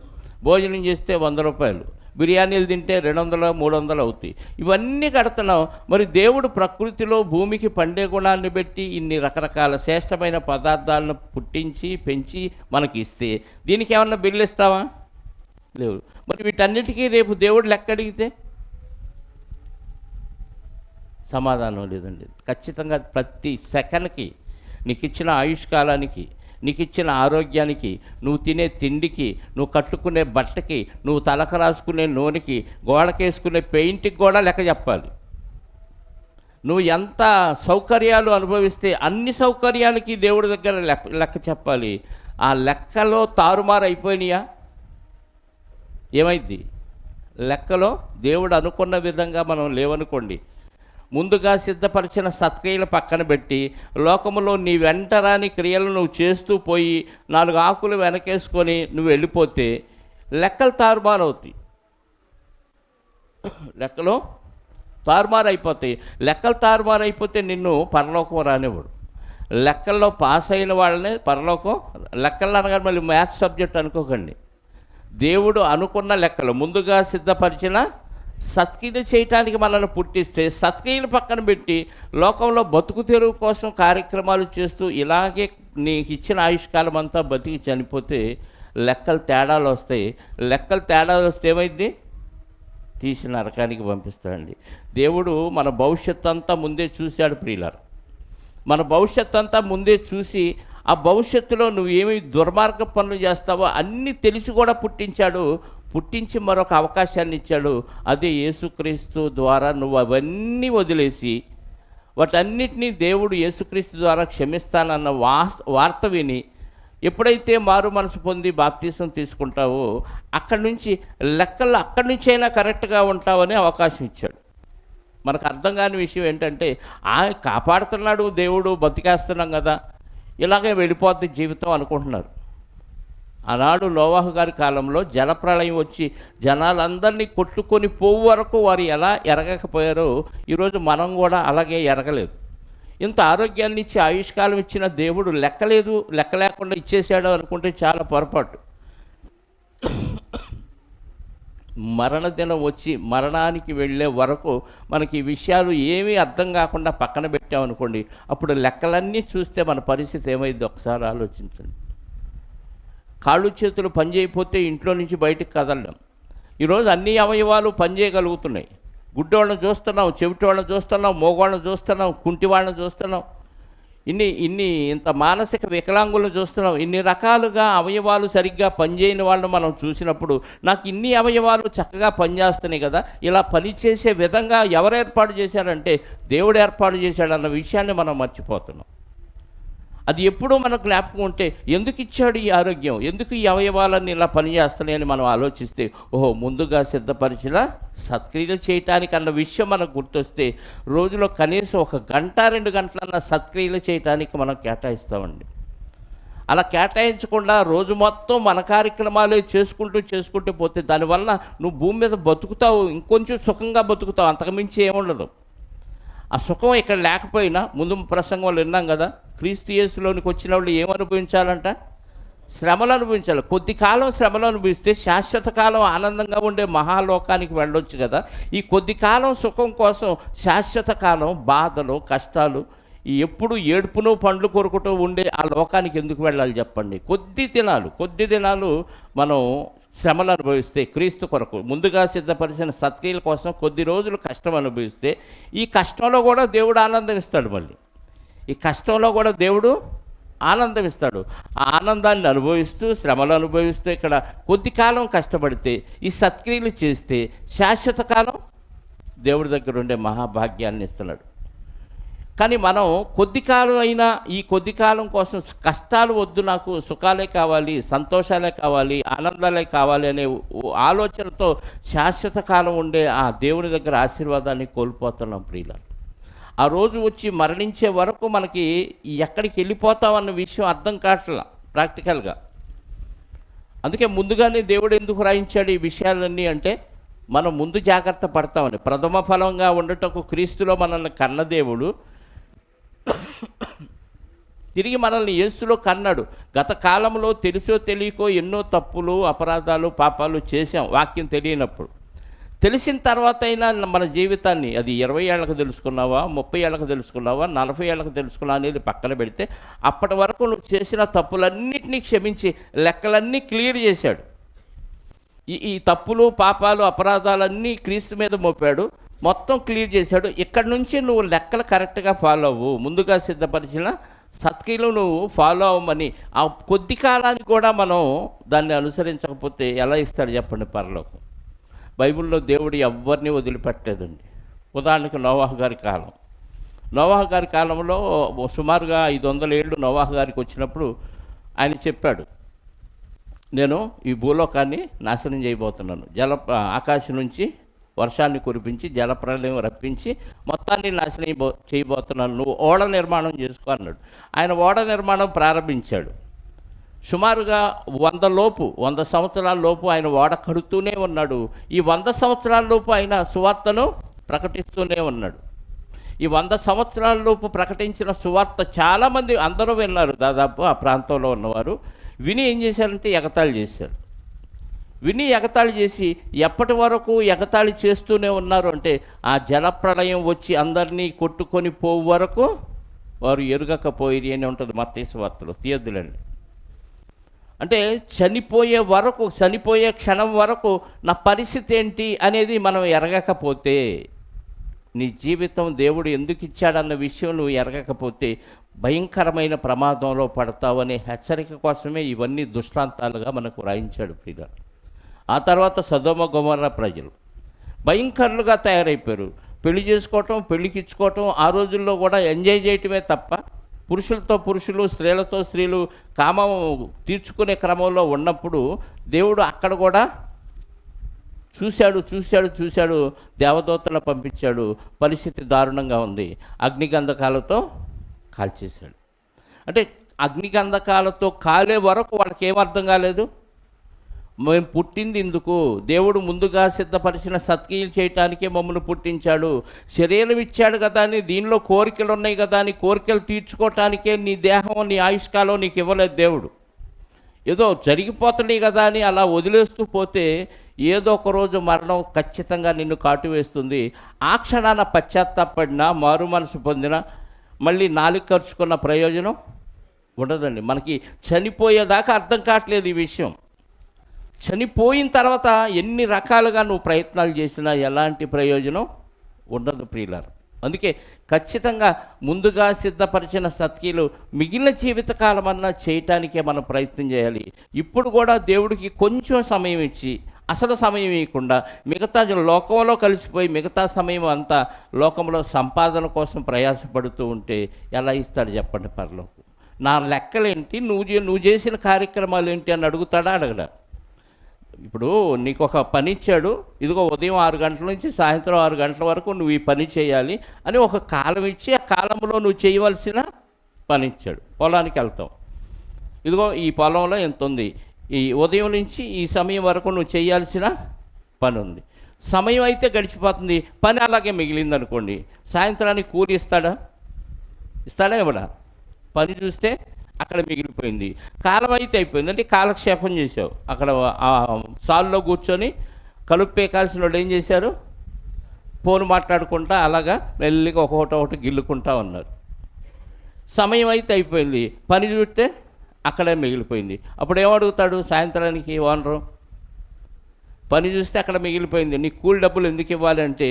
భోజనం చేస్తే 100 రూపాయలు, బిర్యానీలు తింటే 200 300 అవుతాయి. ఇవన్నీ కడుతున్నావు. మరి దేవుడు ప్రకృతిలో భూమికి పండే గుణాన్ని పెట్టి ఇన్ని రకరకాల శ్రేష్టమైన పదార్థాలను పుట్టించి పెంచి మనకి ఇస్తే దీనికి ఏమన్నా బిల్లు ఇస్తావా? లేవు. మరి వీటన్నిటికీ రేపు దేవుడు లెక్క అడిగితే సమాధానం లేదండి. ఖచ్చితంగా ప్రతి సెకండ్కి నీకు ఇచ్చిన ఆయుష్కాలానికి, నీకు ఇచ్చిన ఆరోగ్యానికి, నువ్వు తినే తిండికి, నువ్వు కట్టుకునే బట్టకి, నువ్వు తలకు రాసుకునే నూనెకి, గోడకేసుకునే పెయింట్కి కూడా లెక్క చెప్పాలి. నువ్వు ఎంత సౌకర్యాలు అనుభవిస్తే అన్ని సౌకర్యాలకి దేవుడి దగ్గర లెక్క చెప్పాలి. ఆ లెక్కలో తారుమారు అయిపోయినాయా? ఏమైంది? లెక్కలో దేవుడు అనుకున్న విధంగా మనం లేవనుకోండి, ముందుగా సిద్ధపరిచిన సత్క్రియలు పక్కన పెట్టి లోకములో నీ వెంటరాని క్రియలు నువ్వు చేస్తూ పోయి 4 ఆకులు వెనకేసుకొని నువ్వు వెళ్ళిపోతే లెక్కలు తారుమారవుతాయి. లెక్కలో తారుమారైపోతాయి. లెక్కలు తారుమారైపోతే నిన్ను పరలోకం రానివ్వడు. లెక్కల్లో పాస్ అయిన వాళ్ళనే పరలోకం. లెక్కలు అనగా మళ్ళీ మ్యాథ్స్ సబ్జెక్ట్ అనుకోకండి. దేవుడు అనుకున్న లెక్కలు ముందుగా సిద్ధపరిచిన సత్క్రియలు చేయటానికి మనల్ని పుట్టిస్తే సత్క్రియలు పక్కన పెట్టి లోకంలో బతుకు తెరువు కోసం కార్యక్రమాలు చేస్తూ ఇలాగే నీకు ఇచ్చిన ఆయుష్కాలం అంతా బతికి చనిపోతే లెక్కలు తేడాలు వస్తాయి. లెక్కలు తేడాలు వస్తే ఏమైంది? తీసి నరకానికి పంపిస్తాడండి. దేవుడు మన భవిష్యత్తు అంతా ముందే చూశాడు ప్రియులారా. మన భవిష్యత్తు అంతా ముందే చూసి ఆ భవిష్యత్తులో నువ్వు ఏమి దుర్మార్గ పనులు చేస్తావో అన్నీ తెలిసి కూడా పుట్టించాడు. పుట్టించి మరొక అవకాశాన్ని ఇచ్చాడు. అదే యేసుక్రీస్తు ద్వారా నువ్వు అవన్నీ వదిలేసి వాటన్నిటినీ దేవుడు యేసుక్రీస్తు ద్వారా క్షమిస్తానన్న వార్త విని ఎప్పుడైతే మారు మనసు పొంది బాప్తీసం తీసుకుంటావో అక్కడి నుంచి లెక్కలు అక్కడి నుంచి అయినా కరెక్ట్గా ఉంటావని అవకాశం ఇచ్చాడు. మనకు అర్థం కాని విషయం ఏంటంటే కాపాడుతున్నాడు దేవుడు, బతికేస్తున్నాం కదా, ఇలాగే వెళ్ళిపోద్ది జీవితం అనుకుంటున్నారు. ఆనాడు నోవాహు గారి కాలంలో జలప్రళయం వచ్చి జనాలందరినీ కొట్టుకొని పోవు వరకు వారు ఎలా ఎరగకపోయారో ఈరోజు మనం కూడా అలాగే ఎరగలేదు. ఇంత ఆరోగ్యాన్ని ఇచ్చి ఆయుష్కాలం ఇచ్చిన దేవుడు లెక్క లేకుండా ఇచ్చేసాడు అనుకుంటే చాలా పొరపాటు. మరణదినం వచ్చి మరణానికి వెళ్ళే వరకు మనకి ఈ విషయాలు ఏమీ అర్థం కాకుండా పక్కన పెట్టామనుకోండి, అప్పుడు లెక్కలన్నీ చూస్తే మన పరిస్థితి ఏమైంది ఒకసారి ఆలోచించండి. కాళ్ళు చేతులు పనిచేయకపోతే ఇంట్లో నుంచి బయటికి కదలడం. ఈరోజు అన్ని అవయవాలు పనిచేయగలుగుతున్నాయి. గుడ్డోళ్ళని చూస్తున్నాం, చెవిటోళ్ళని చూస్తున్నాం, మోగోళ్ళని చూస్తున్నాం, కుంటివాళ్ళని చూస్తున్నాం, ఇంత మానసిక వికలాంగులను చూస్తున్నాం. ఇన్ని రకాలుగా అవయవాలు సరిగ్గా పనిచేయని వాళ్ళని మనం చూసినప్పుడు నాకు ఇన్ని అవయవాలు చక్కగా పనిచేస్తున్నాయి కదా, ఇలా పనిచేసే విధంగా ఎవరు ఏర్పాటు చేశారంటే దేవుడు ఏర్పాటు చేశాడన్న విషయాన్ని మనం మర్చిపోతున్నాం. అది ఎప్పుడూ మనకు జ్ఞాపకం ఉంటే ఎందుకు ఇచ్చాడు ఈ ఆరోగ్యం, ఎందుకు ఈ అవయవాలన్నీ ఇలా పనిచేస్తున్నాయని మనం ఆలోచిస్తే ఓహో ముందుగా సిద్ధపరిచిన సత్క్రియలు చేయటానికి అన్న విషయం మనకు గుర్తొస్తే రోజులో కనీసం 1 గంట 2 గంటలన్న సత్క్రియలు చేయటానికి మనం కేటాయిస్తామండి. అలా కేటాయించకుండా రోజు మొత్తం మన కార్యక్రమాలే చేసుకుంటూ పోతే దానివల్ల నువ్వు భూమి మీద బతుకుతావు, ఇంకొంచెం సుఖంగా బతుకుతావు, అంతకుమించి ఏముండదు. ఆ సుఖం ఇక్కడ లేకపోయినా ముందు ప్రసంగంలో విన్నాం కదా, క్రీస్తు యేసులోనికి వచ్చిన వాళ్ళు ఏమనుభవించాలంట? శ్రమలు అనుభవించాలి. కొద్ది కాలం శ్రమలు అనుభవిస్తే శాశ్వత కాలం ఆనందంగా ఉండే మహాలోకానికి వెళ్ళొచ్చు కదా. ఈ కొద్ది కాలం సుఖం కోసం శాశ్వత కాలం బాధలు కష్టాలు ఎప్పుడు ఏడుపును పండ్లు కొరుకుతూ ఉండే ఆ లోకానికి ఎందుకు వెళ్ళాలి చెప్పండి. కొద్ది దినాలు మనం శ్రమలు అనుభవిస్తే క్రీస్తు కొరకు ముందుగా సిద్ధపరిచిన సత్క్రియల కోసం కొద్ది రోజులు కష్టం అనుభవిస్తే ఈ కష్టంలో కూడా దేవుడు ఆనందం ఇస్తాడు. మళ్ళీ ఈ కష్టంలో కూడా దేవుడు ఆనందం ఇస్తాడు. ఆ ఆనందాన్ని అనుభవిస్తూ శ్రమలు అనుభవిస్తూ ఇక్కడ కొద్ది కాలం కష్టపడితే ఈ సత్క్రియలు చేస్తే శాశ్వత కాలం దేవుడి దగ్గర ఉండే మహాభాగ్యాన్ని ఇస్తున్నాడు. కానీ మనం కొద్ది కాలం అయినా ఈ కొద్ది కాలం కోసం కష్టాలు వద్దు, నాకు సుఖాలే కావాలి, సంతోషాలే కావాలి, ఆనందాలే కావాలి అనే ఆలోచనతో శాశ్వత కాలం ఉండే ఆ దేవుని దగ్గర ఆశీర్వాదాన్ని కోల్పోతున్నాం ప్రియులారా. ఆ రోజు వచ్చి మరణించే వరకు మనకి ఎక్కడికి వెళ్ళిపోతామన్న విషయం అర్థం కావట్లా ప్రాక్టికల్గా. అందుకే ముందుగానే దేవుడు ఎందుకు రాయించాడు ఈ విషయాలన్నీ అంటే మనం ముందు జాగ్రత్త పడతామని. ప్రథమ ఫలంగా ఉండటకు క్రీస్తులో మనల్ని కన్న దేవుడు తిరిగి మనల్ని యేసులో కన్నాడు. గత కాలంలో తెలుసో తెలియకో ఎన్నో తప్పులు అపరాధాలు పాపాలు చేశాం వాక్యం తెలియనప్పుడు. తెలిసిన తర్వాత అయినా మన జీవితాన్ని అది 20 ఏళ్ళకు తెలుసుకున్నావా, 30 ఏళ్ళకు తెలుసుకున్నావా, 40 ఏళ్ళకు తెలుసుకున్నావా అనేది పక్కన పెడితే అప్పటి వరకు నువ్వు చేసిన తప్పులన్నింటినీ క్షమించి లెక్కలన్నీ క్లియర్ చేశాడు. ఈ తప్పులు పాపాలు అపరాధాలన్నీ క్రీస్తు మీద మోపాడు, మొత్తం క్లియర్ చేశాడు. ఇక్కడి నుంచి నువ్వు లెక్కలు కరెక్ట్గా ఫాలో అవ్వు, ముందుగా సిద్ధపరిచిన సత్క్రియలు నువ్వు ఫాలో అవ్వమని. ఆ కొద్ది కాలానికి కూడా మనం దాన్ని అనుసరించకపోతే ఎలా ఇస్తాడు చెప్పండి పరలోకం. బైబిల్లో దేవుడు ఎవరిని వదిలిపెట్టలేదండి. ఉదాహరణకు నోవాహు గారి కాలంలో సుమారుగా 500 ఏళ్ళు నోవాహు గారికి వచ్చినప్పుడు ఆయన చెప్పాడు, నేను ఈ భూలోకాన్ని నాశనం చేయబోతున్నాను, ఆకాశం నుంచి వర్షాన్ని కురిపించి జలప్రలయం రప్పించి మొత్తాన్ని నాశనం చేయబోతున్నాను, నువ్వు ఓడ నిర్మాణం చేసుకో అన్నాడు. ఆయన ఓడ నిర్మాణం ప్రారంభించాడు. సుమారుగా 100 సంవత్సరాల లోపు ఆయన ఓడ కడుతూనే ఉన్నాడు. ఈ 100 సంవత్సరాల లోపు ఆయన సువార్తను ప్రకటిస్తూనే ఉన్నాడు. ఈ 100 సంవత్సరాల లోపు ప్రకటించిన సువార్త చాలామంది అందరూ విన్నారు. దాదాపు ఆ ప్రాంతంలో ఉన్నవారు విని ఏం చేశారంటే ఎగతాళి చేశారు. విని ఎగతాళి చేసి ఎప్పటి వరకు ఎగతాళి చేస్తూనే ఉన్నారు అంటే ఆ జలప్రళయం వచ్చి అందరినీ కొట్టుకొని పోవు వరకు వారు ఎరుగకపోయి అని ఉంటుంది మత్తయి సువార్తలో, తీయొద్దులండి. అంటే చనిపోయే క్షణం వరకు నా పరిస్థితి ఏంటి అనేది మనం ఎరగకపోతే, నీ జీవితం దేవుడు ఎందుకు ఇచ్చాడన్న విషయం నువ్వు ఎరగకపోతే భయంకరమైన ప్రమాదంలో పడతావు అనే హెచ్చరిక కోసమే ఇవన్నీ దృష్టాంతాలుగా మనకు రాయించాడు ప్రియుల. ఆ తర్వాత సొదొమ గొమొర్రా ప్రజలు భయంకరులుగా తయారైపోయారు. పెళ్లి చేసుకోవటం, పెళ్లికిచ్చుకోవటం, ఆ రోజుల్లో కూడా ఎంజాయ్ చేయటమే తప్ప పురుషులతో పురుషులు, స్త్రీలతో స్త్రీలు కామం తీర్చుకునే క్రమంలో ఉన్నప్పుడు దేవుడు అక్కడ కూడా చూశాడు, దేవదూతలను పంపించాడు. పరిస్థితి దారుణంగా ఉంది. అగ్నిగంధకాలతో కాల్చేశాడు. అంటే అగ్నిగంధకాలతో కాలే వరకు వాళ్ళకి ఏమర్థం కాలేదు, మేము పుట్టింది ఇందుకు, దేవుడు ముందుగా సిద్ధపరిచిన సత్క్రియలు చేయటానికే మమ్మల్ని పుట్టించాడు, శరీరం ఇచ్చాడు కదా అని, దీనిలో కోరికలు ఉన్నాయి కదా అని కోరికలు తీర్చుకోవటానికే నీ దేహం, నీ ఆయుష్కాలం నీకు ఇవ్వలేదు దేవుడు. ఏదో జరిగిపోతున్నాయి కదా అని అలా వదిలేస్తూ పోతే ఏదో ఒక రోజు మరణం ఖచ్చితంగా నిన్ను కాటు వేస్తుంది. ఆ క్షణాన పశ్చాత్తాపడినా, మారు మనసు పొందినా మళ్ళీ నాలుగు ఖర్చుకున్న ప్రయోజనం ఉండదండి. మనకి చనిపోయేదాకా అర్థం కావట్లేదు ఈ విషయం. చనిపోయిన తర్వాత ఎన్ని రకాలుగా నువ్వు ప్రయత్నాలు చేసినా ఎలాంటి ప్రయోజనం ఉండదు ప్రియులారా. అందుకే ఖచ్చితంగా ముందుగా సిద్ధపరిచిన సత్క్రియలు మిగిలిన జీవితకాలం అన్నా చేయటానికే మనం ప్రయత్నం చేయాలి. ఇప్పుడు కూడా దేవుడికి కొంచెం సమయం ఇచ్చి, అసలు సమయం ఇవ్వకుండా మిగతా లోకంలో కలిసిపోయి మిగతా సమయం అంతా లోకంలో సంపాదన కోసం ప్రయాసపడుతూ ఉంటే ఎలా ఇస్తాడు చెప్పండి పరలోకం? నా లెక్కలేంటి, నువ్వు చేసిన కార్యక్రమాలు ఏంటి అని అడుగుతాడా? అడగడా? ఇప్పుడు నీకు ఒక పని ఇచ్చాడు, ఇదిగో ఉదయం 6 గంటల నుంచి సాయంత్రం 6 గంటల వరకు నువ్వు ఈ పని చేయాలి అని ఒక కాలం ఇచ్చి, ఆ కాలంలో నువ్వు చేయవలసిన పని ఇచ్చాడు. పొలానికి వెళ్తాం, ఇదిగో ఈ పొలంలో ఎంత ఉంది, ఈ ఉదయం నుంచి ఈ సమయం వరకు నువ్వు చేయాల్సిన పని ఉంది. సమయం అయితే గడిచిపోతుంది, పని అలాగే మిగిలింది అనుకోండి, సాయంత్రానికి కూలి ఇస్తాడా ఇవ్వడా? పని చూస్తే అక్కడ మిగిలిపోయింది. కాలం అయితే అయిపోయింది, అంటే కాలక్షేపం చేసావు. అక్కడ సాల్లో కూర్చొని కలుపు పేకాల్సిన వాళ్ళు ఏం చేశారు, ఫోన్ మాట్లాడుకుంటా అలాగా మెల్లిగా ఒకటి గిల్లుకుంటా ఉన్నారు. సమయం అయితే అయిపోయింది, పని చూస్తే అక్కడే మిగిలిపోయింది. అప్పుడు ఏమడుగుతాడు సాయంత్రానికి ఓనరు? పని చూస్తే అక్కడ మిగిలిపోయింది, నీ కూలి డబ్బులు ఎందుకు ఇవ్వాలి అంటే,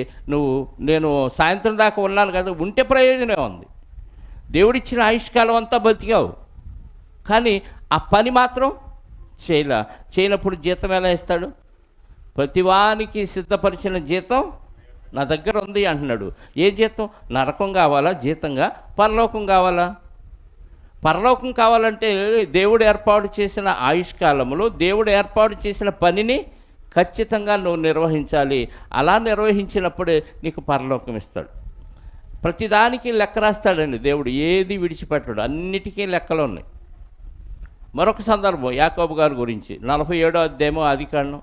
నేను సాయంత్రం దాకా ఉన్నాను కదా, ఉంటే ప్రయోజనం ఉంది. దేవుడిచ్చిన ఆయుష్కాలం అంతా బతికావు, కానీ ఆ పని మాత్రం చేయనప్పుడు జీతం ఎలా ఇస్తాడు? ప్రతివానికి సిద్ధపరిచిన జీతం నా దగ్గర ఉంది అంటున్నాడు. ఏ జీతం? నరకం కావాలా జీతంగా? పరలోకం కావాలా? పరలోకం కావాలంటే దేవుడు ఏర్పాటు చేసిన ఆయుష్కాలంలో దేవుడు ఏర్పాటు చేసిన పనిని ఖచ్చితంగా నువ్వు నిర్వహించాలి. అలా నిర్వహించినప్పుడే నీకు పరలోకం ఇస్తాడు. ప్రతిదానికి లెక్క రాస్తాడండి దేవుడు, ఏది విడిచిపెట్టడు, అన్నిటికీ లెక్కలు ఉన్నాయి. మరొక సందర్భం యాకోబు గారి గురించి 47వ అధ్యాయము ఆదికాండం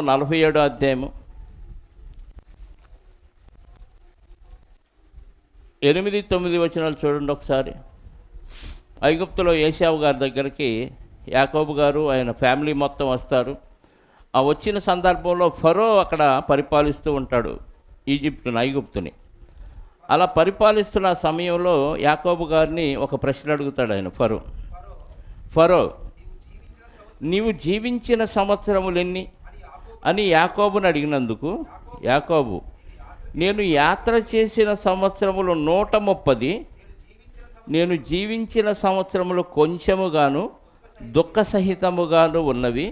47వ అధ్యాయము 8-9 వచనాలు చూడండి ఒకసారి. ఐగుప్తులో ఏశావు గారి దగ్గరికి యాకోబు గారు ఆయన ఫ్యామిలీ మొత్తం వస్తారు. ఆ వచ్చిన సందర్భంలో ఫరో అక్కడ పరిపాలిస్తూ ఉంటాడు ఐగుప్తుని. అలా పరిపాలిస్తున్న సమయంలో యాకోబు గారిని ఒక ప్రశ్న అడుగుతాడు ఆయన. ఫరో నీవు జీవించిన సంవత్సరములు ఎన్ని అని యాకోబుని అడిగినందుకు, యాకోబు నేను యాత్ర చేసిన సంవత్సరములు 130, నేను జీవించిన సంవత్సరములు కొంచెముగాను దుఃఖసహితముగాను ఉన్నవి,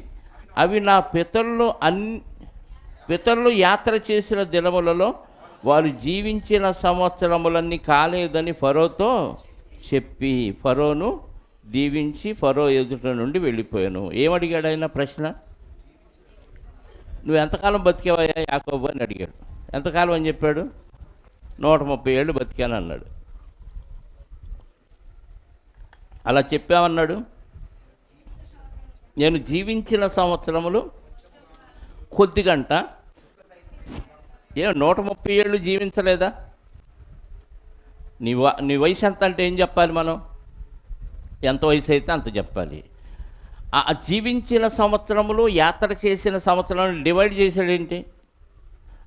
అవి నా పితరులు యాత్ర చేసిన దినములలో వారు జీవించిన సంవత్సరములన్నీ కాలేదని ఫరోతో చెప్పి ఫరోను దీవించి ఫరో ఎదుట నుండి వెళ్ళిపోయాను. ఏమడిగాడు ఆయన ప్రశ్న? నువ్వు ఎంతకాలం బతికేవయ్యా యాకోబు అని అడిగాడు. ఎంతకాలం అని చెప్పాడు? 130 ఏళ్ళు బతికాను అన్నాడు. అలా చెప్పామన్నాడు. నేను జీవించిన సంవత్సరములు కొద్దిగంట. 130 ఏళ్ళు జీవించలేదా? నీ వయసు ఎంత అంటే ఏం చెప్పాలి మనం? ఎంత వయసు అయితే అంత చెప్పాలి. ఆ జీవించిన సంవత్సరములు, యాత్ర చేసిన సంవత్సరాలు డివైడ్ చేశాడేంటి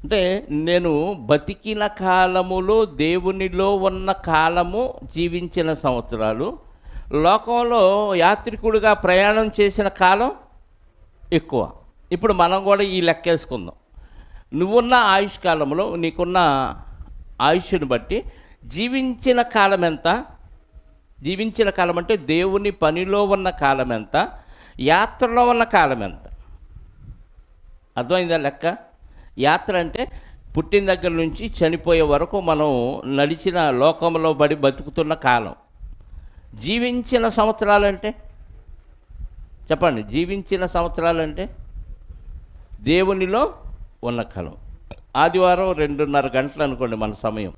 అంటే, నేను బతికిన కాలములో దేవునిలో ఉన్న కాలము జీవించిన సంవత్సరాలు, లోకంలో యాత్రికుడిగా ప్రయాణం చేసిన కాలం ఎక్కువ. ఇప్పుడు మనం కూడా ఈ లెక్కేసుకుందాం. నువ్వున్న ఆయుష్ కాలంలో నీకున్న ఆయుష్ని బట్టి జీవించిన కాలం ఎంత? జీవించిన కాలం అంటే దేవుని పనిలో ఉన్న కాలం ఎంత, యాత్రలో ఉన్న కాలం ఎంత? అర్థమైందా లెక్క? యాత్ర అంటే పుట్టిన దగ్గర నుంచి చనిపోయే వరకు మనం నడిచిన లోకంలో పడి బతుకుతున్న కాలం. జీవించిన సంవత్సరాలంటే చెప్పండి, జీవించిన సంవత్సరాలంటే దేవునిలో ఉన్న కాలం. ఆదివారం 2:30 గంటలు అనుకోండి మన సమయం.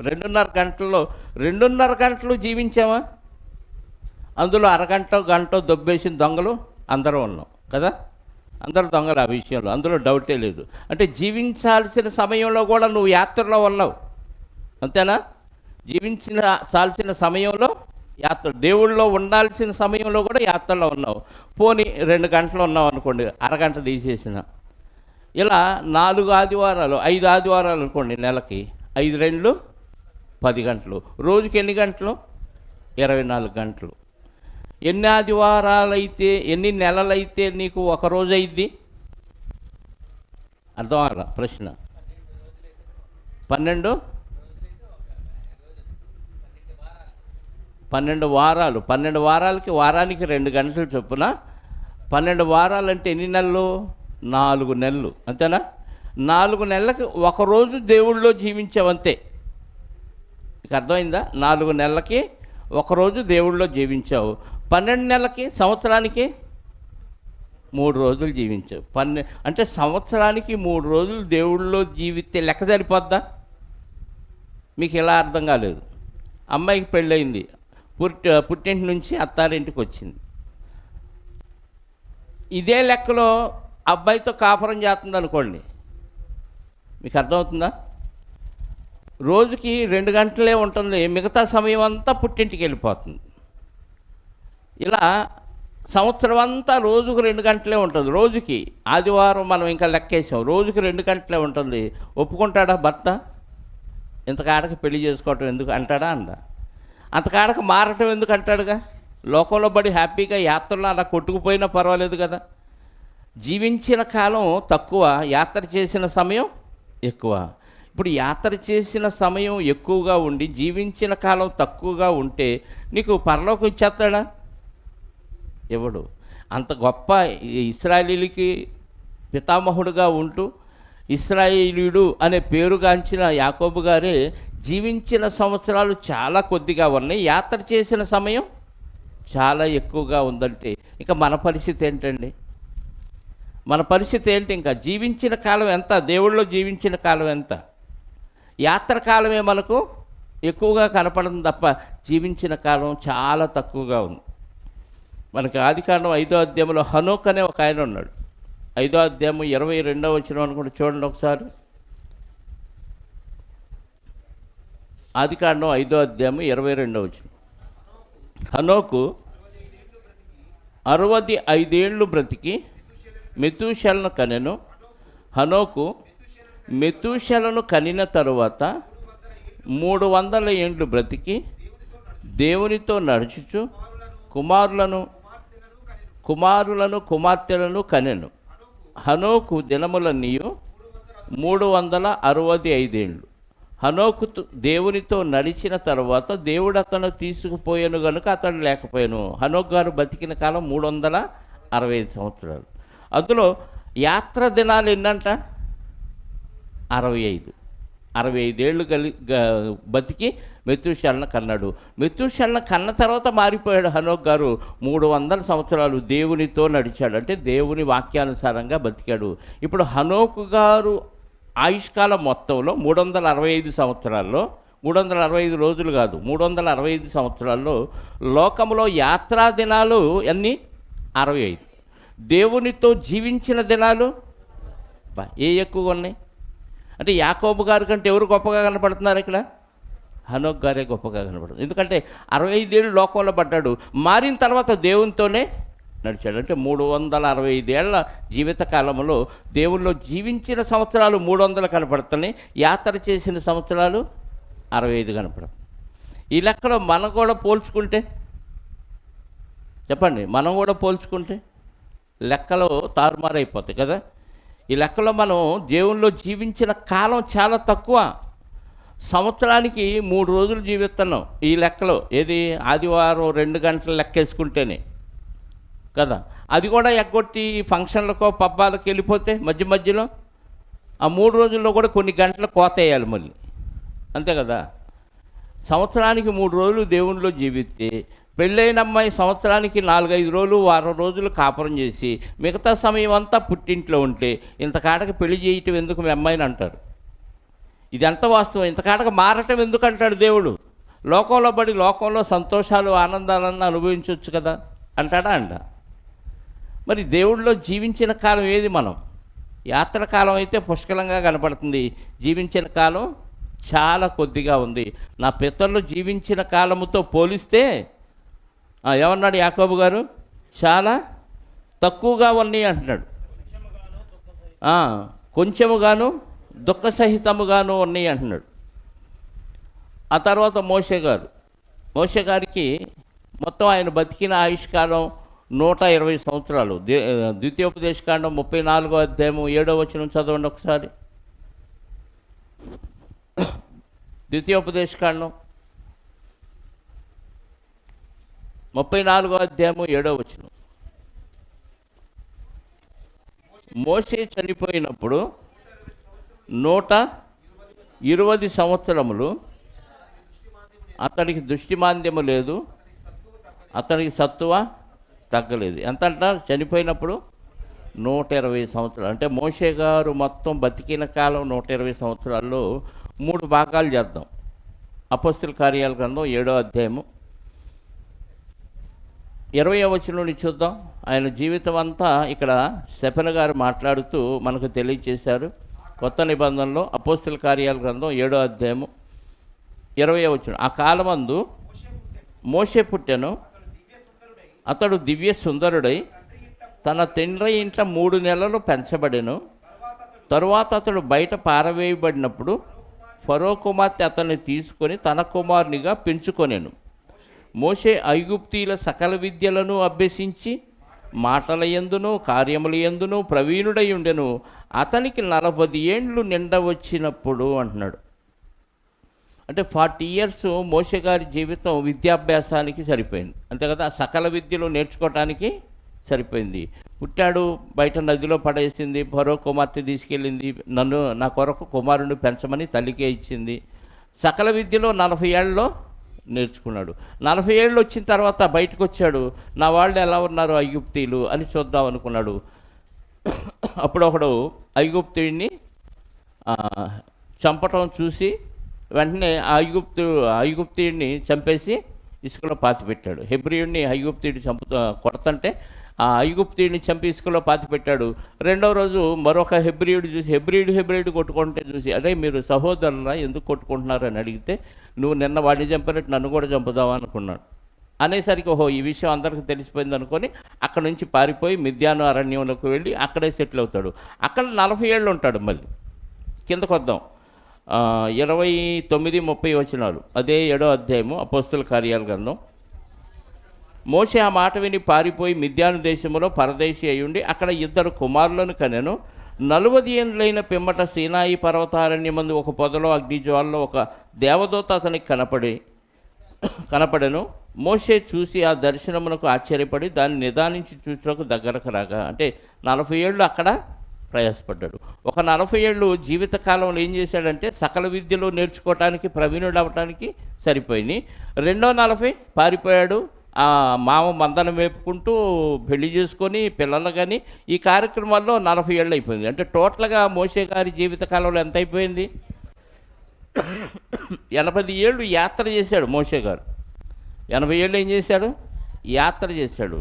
2:30 గంటల్లో 2:30 గంటలు జీవించామా? అందులో అరగంట గంట దొబ్బేసిన దొంగలు అందరూ ఉన్నాం కదా. అందరూ దొంగలు ఆ విషయంలో, అందులో డౌటే లేదు. అంటే జీవించాల్సిన సమయంలో కూడా నువ్వు యాత్రలో ఉన్నావు, అంతేనా? జీవించాల్సిన సమయంలో యాత్ర, దేవుళ్ళలో ఉండాల్సిన సమయంలో కూడా యాత్రలో ఉన్నావు. పోనీ 2 గంటలు ఉన్నావు అనుకోండి, అరగంట తీసేసిన. ఇలా 4 ఆదివారాలు 5 ఆదివారాలు అనుకోండి, నెలకి 5 2 10 గంటలు. రోజుకి ఎన్ని గంటలు? 24 గంటలు. ఎన్ని ఆదివారాలైతే, ఎన్ని నెలలైతే నీకు ఒక రోజు అయింది? అర్థం అలా ప్రశ్న. 12 వారాలు. 12 వారాలకి వారానికి 2 గంటలు చొప్పున 12 వారాలంటే ఎన్ని నెలలు? 4 నెలలు, అంతేనా? 4 నెలలకి ఒకరోజు దేవుళ్ళలో జీవించావంతే. మీకు అర్థమైందా? 4 నెలలకి ఒకరోజు దేవుళ్ళలో జీవించావు. 12 నెలలకి, సంవత్సరానికి 3 రోజులు జీవించావు. అంటే సంవత్సరానికి 3 రోజులు దేవుళ్ళలో జీవితే లెక్క సరిపోద్దా? మీకు ఎలా అర్థం కాలేదు? అమ్మాయికి పెళ్ళయింది, పుట్టింటి నుంచి అత్తారింటికి వచ్చింది. ఇదే లెక్కలో అబ్బాయితో కాపురం చేస్తుంది అనుకోండి, మీకు అర్థమవుతుందా? రోజుకి 2 గంటలే ఉంటుంది, మిగతా సమయం అంతా పుట్టింటికి వెళ్ళిపోతుంది. ఇలా సంవత్సరం అంతా రోజుకు 2 గంటలే ఉంటుంది. రోజుకి ఆదివారం మనం ఇంకా లెక్కేసాం, రోజుకి 2 గంటలే ఉంటుంది. ఒప్పుకుంటాడా భర్త? ఇంతకాడకి పెళ్లి చేసుకోవటం ఎందుకు అంటాడా? అందా? అంతకాడకి మారటం ఎందుకు అంటాడుగా? లోకంలో పడి హ్యాపీగా యాత్రలో అలా కొట్టుకుపోయినా పర్వాలేదు కదా. జీవించిన కాలం తక్కువ, యాత్ర చేసిన సమయం ఎక్కువ. ఇప్పుడు యాత్ర చేసిన సమయం ఎక్కువగా ఉండి జీవించిన కాలం తక్కువగా ఉంటే నీకు పరలోకం ఇచ్చేస్తాడా? ఎవడు? అంత గొప్ప ఇశ్రాయేలీలకి పితామహుడుగా ఉంటూ ఇశ్రాయేలీయుడు అనే పేరుగాంచిన యాకోబు గారే జీవించిన సంవత్సరాలు చాలా కొద్దిగా ఉన్నాయి, యాత్ర చేసిన సమయం చాలా ఎక్కువగా ఉందంటే ఇక మన పరిస్థితి ఏంటండి? మన పరిస్థితి ఏంటి? ఇంకా జీవించిన కాలం ఎంత? దేవుళ్ళలో జీవించిన కాలం ఎంత? యాత్ర కాలమే మనకు ఎక్కువగా కనపడదు తప్ప జీవించిన కాలం చాలా తక్కువగా ఉంది. మనకి ఆదికాండం 5వ అధ్యాయంలో హనోక్ అనే ఒక ఆయన ఉన్నాడు. 5వ అధ్యాయం 22వ వచనం అనుకుంటే చూడండి ఒకసారి. ఆదికాండం 5వ అధ్యాయం 22వ వచనం. హనోకు 65 ఏళ్ళు బ్రతికి మెతూషెలను కనెను. హనోకు మెతూషెలను కనిన తరువాత 300 ఏండ్లు బ్రతికి దేవునితో నడుచుచు కుమారులను కుమార్తెలను కనెను. హనోకు దినములన్నీయు 365 ఏండ్లు. హనోకు దేవునితో నడిచిన తర్వాత దేవుడు అతను తీసుకుపోయాను కనుక అతడు లేకపోయాను. హనోక్ గారు బతికిన కాలం 365 సంవత్సరాలు. అందులో యాత్ర దినాలు ఎన్నంట? 65 ఏళ్ళు బతికి మెతూషెలను కన్నాడు. మెతూషెలను కన్న తర్వాత మారిపోయాడు హనోక్ గారు. 300 సంవత్సరాలు దేవునితో నడిచాడు, అంటే దేవుని వాక్యానుసారంగా బతికాడు. ఇప్పుడు హనోకు గారు ఆయుష్కాలం మొత్తంలో 365 సంవత్సరాల్లో, 365 రోజులు కాదు, 365 సంవత్సరాల్లో లోకంలో యాత్రా దినాలు అన్నీ 65. దేవునితో జీవించిన దినాలు ఎక్కువగా ఉన్నాయి. అంటే యాకోబు గారి కంటే ఎవరు గొప్పగా కనపడుతున్నారు ఇక్కడ? హనోక్ గారే గొప్పగా కనపడుతుంది. ఎందుకంటే 65 ఏళ్ళు లోకంలో పడ్డాడు, మారిన తర్వాత దేవునితోనే నడిచాడు. అంటే 365 ఏళ్ల జీవిత కాలంలో దేవుల్లో జీవించిన సంవత్సరాలు 300 కనపడుతున్నాయి, యాత్ర చేసిన సంవత్సరాలు 65 కనపడుతుంది. ఈ లెక్కలో మనం కూడా పోల్చుకుంటే చెప్పండి, మనం కూడా పోల్చుకుంటే లెక్కలు తారుమారైపోతాయి కదా. ఈ లెక్కలో మనం దేవునిలో జీవించిన కాలం చాలా తక్కువ. సంవత్సరానికి 3 రోజులు జీవిస్తున్నాం ఈ లెక్కలో. ఏది, ఆదివారం 2 గంటలు లెక్కేసుకుంటేనే కదా. అది కూడా ఎగ్గొట్టి ఫంక్షన్లకో పబ్బాలకు వెళ్ళిపోతే మధ్య మధ్యలో ఆ 3 రోజుల్లో కూడా కొన్ని గంటలు కోత వేయాలి మళ్ళీ, అంతే కదా. సంవత్సరానికి 3 రోజులు దేవునిలో జీవిస్తే పెళ్ళైన అమ్మాయి సంవత్సరానికి 4-5 రోజులు, వారం రోజులు కాపురం చేసి మిగతా సమయం అంతా పుట్టింట్లో ఉంటే ఇంతకాడకి పెళ్లి చేయటం ఎందుకు మీ అమ్మాయిని అంటారు. ఇది ఎంత వాస్తవం. ఇంతకాడకి మారటం ఎందుకు అంటాడు దేవుడు. లోకంలో పడి లోకంలో సంతోషాలు ఆనందాలన్నా అనుభవించవచ్చు కదా అంటాడా అంట. మరి దేవుడిలో జీవించిన కాలం ఏది? మనం యాత్ర కాలం అయితే పుష్కలంగా కనపడుతుంది, జీవించిన కాలం చాలా కొద్దిగా ఉంది. నా పితరులు జీవించిన కాలముతో పోలిస్తే ఏమన్నాడు యాకోబు గారు? చాలా తక్కువగా ఉన్నాయి అంటున్నాడు. కొంచెముగాను దుఃఖసహితముగాను ఉన్నాయి అంటున్నాడు. ఆ తర్వాత మోషే గారికి మొత్తం ఆయన బతికిన ఆయుష్కాలం 120 సంవత్సరాలు. ద్వితీయోపదేశకాండం 34వ అధ్యాయం 7వ వచనం చదవండి ఒకసారి. ద్వితీయోపదేశకాండం 34వ అధ్యాయం 7వ వచనం. మోషే చనిపోయినప్పుడు 120 సంవత్సరములు అతడికి దృష్టిమాంద్యము లేదు, అతనికి సత్తువ తగ్గలేదు. ఎంత అంట? చనిపోయినప్పుడు 120 సంవత్సరాలు. అంటే మోషే గారు మొత్తం బతికిన కాలం 120 సంవత్సరాల్లో 3 భాగాలు చేద్దాం. అపోస్తల కార్యాల గ్రంథం 7వ అధ్యాయము 20వ వచనం నుండి చూద్దాం. ఆయన జీవితం అంతా ఇక్కడ స్టెఫెన్ గారు మాట్లాడుతూ మనకు తెలియచేశారు. కొత్త నిబంధనలో అపోస్తల కార్యాల గ్రంథం 7వ అధ్యాయము 20వ వచనం. ఆ కాలమందు మోషే పుట్టెను, అతడు దివ్య సుందరుడై తన తండ్రి ఇంట 3 నెలలు పెంచబడెను. తరువాత అతడు బయట పారవేయబడినప్పుడు ఫరో కుమార్తె అతన్ని తీసుకొని తన కుమారునిగా పెంచుకొనెను. మోషే ఐగుప్తీయుల సకల విద్యలను అభ్యసించి మాటల యందును కార్యముల యందును ప్రవీణుడై ఉండెను. అతనికి 40 ఏండ్లు నిండ వచ్చినప్పుడు అంటున్నాడు. అంటే 40 ఇయర్స్ మోషే గారి జీవితం విద్యాభ్యాసానికి సరిపోయింది, అంతే కదా. సకల విద్యలు నేర్చుకోవటానికి సరిపోయింది. పుట్టాడు, బయట నదిలో పడేసింది, ఫరో కుమార్తె తీసుకెళ్ళింది, నా కొరకు కుమారుని పెంచమని తల్లికే ఇచ్చింది. సకల విద్యలో 40 ఏళ్ళలో నేర్చుకున్నాడు. 40 ఏళ్ళు వచ్చిన తర్వాత బయటకు వచ్చాడు. నా వాళ్ళు ఎలా ఉన్నారు ఐగుప్తీయులు అని చూద్దాం అనుకున్నాడు. అప్పుడు ఒకడు ఐగుప్తుడిని చంపటం చూసి వెంటనే ఐగుప్తుడిని చంపేసి ఇసుకలో పాతిపెట్టాడు. హెబ్రీయుడిని ఐగుప్తుడి కొడతంటే ఆ ఐగుప్తుడిని చంపి ఇసుకలో పాతిపెట్టాడు. రెండవ రోజు మరొక హెబ్రీయుడు చూసి హెబ్రీయుడు కొట్టుకుంటే చూసి, అరే మీరు సహోదరులా ఎందుకు కొట్టుకుంటున్నారు అని అడిగితే, నువ్వు నిన్న వాడిని చంపినట్టు నన్ను కూడా చంపుదావా అనుకున్నాడు. అనేసరికి ఓహో ఈ విషయం అందరికీ తెలిసిపోయింది అనుకొని అక్కడి నుంచి పారిపోయి మిద్యాను అరణ్యంలోకి వెళ్ళి అక్కడే సెటిల్ అవుతాడు. అక్కడ 40 ఏళ్ళు ఉంటాడు. మళ్ళీ కిందకు వద్దాం. 29-30 వచనాలు అదే 7వ అధ్యాయము అపోస్తల కార్యాల గ్రంథం. మోషే ఆ మాట విని పారిపోయి మిద్యాను దేశంలో పరదేశి అయ్యుండి అక్కడ 2 కుమారులను కనెను. 40 ఏళ్ళైన పిమ్మట సీనాయి పర్వతారణ్యమందు ఒక పొదలో అగ్నిజ్వాలలో ఒక దేవదూత అతనికి కనపడెను. మోషే చూసి ఆ దర్శనమునకు ఆశ్చర్యపడి దాన్ని నిదానించి చూచుటకు దగ్గరకు రాగా, అంటే 40 ఏళ్ళు అక్కడ ప్రయాసపడ్డాడు. ఒక 40 ఏళ్ళు జీవితకాలంలో ఏం చేశాడంటే సకల విద్యలో నేర్చుకోవటానికి ప్రవీణుడు అవ్వటానికి సరిపోయింది. రెండో 40 పారిపోయాడు. ఆ మామ మందను మేపుకుంటూ పెళ్లి చేసుకొని పిల్లలు కానీ ఈ కార్యక్రమాల్లో 40 ఏళ్ళు అయిపోయింది. అంటే టోటల్గా మోషే గారి జీవితకాలంలో ఎంత అయిపోయింది? 80 ఏళ్ళు యాత్ర చేశాడు మోషే గారు. 80 ఏళ్ళు ఏం చేశాడు? యాత్ర చేశాడు.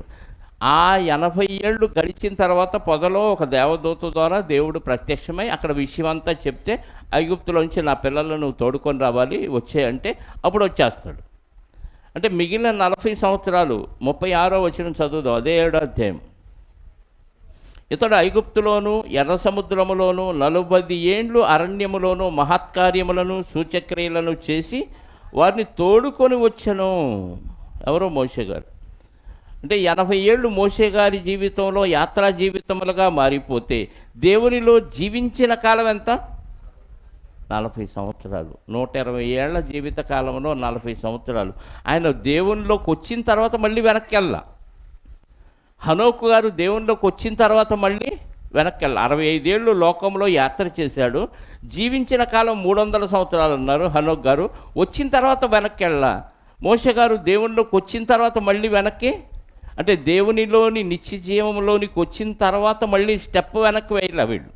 ఆ 80 ఏళ్ళు గడిచిన తర్వాత పొదలో ఒక దేవదూత ద్వారా దేవుడు ప్రత్యక్షమై అక్కడ విషయం అంతా చెప్తే, ఐగుప్తులోంచి నా పిల్లలను నువ్వు తోడుకొని రావాలి వచ్చేయంటే అప్పుడు వచ్చేస్తాడు. అంటే మిగిలిన 40 సంవత్సరాలు 36వ వచనం చదువుదాం. అదే 7వ అధ్యాయం. ఇతడు ఐగుప్తులోను ఎర్ర సముద్రములోను 40 ఏండ్లు అరణ్యములోను మహత్కార్యములను సూచక్రియలను చేసి వారిని తోడుకొని వచ్చెను. ఎవరో మోషే గారు. అంటే 80 ఏళ్ళు మోషే గారి జీవితంలో యాత్రా జీవితములుగా మారిపోతే దేవునిలో జీవించిన కాలం ఎంత? 40 సంవత్సరాలు. 120 ఏళ్ల జీవిత కాలంలో 40 సంవత్సరాలు. ఆయన దేవునిలోకి వచ్చిన తర్వాత మళ్ళీ వెనక్కి వెళ్ళా. హనోకు గారు దేవునిలోకి వచ్చిన తర్వాత మళ్ళీ వెనక్కి వెళ్ళా. 65 ఏళ్ళు లోకంలో యాత్ర చేశాడు. జీవించిన కాలం 300 సంవత్సరాలు ఉన్నారు హనోక్ గారు. వచ్చిన తర్వాత వెనక్కి వెళ్ళా. మోషే గారు దేవునిలోకి వచ్చిన తర్వాత మళ్ళీ వెనక్కి, అంటే దేవునిలోని నిత్య జీవంలోనికి వచ్చిన తర్వాత మళ్ళీ స్టెప్ వెనక్కి వేయాలి వీళ్ళు.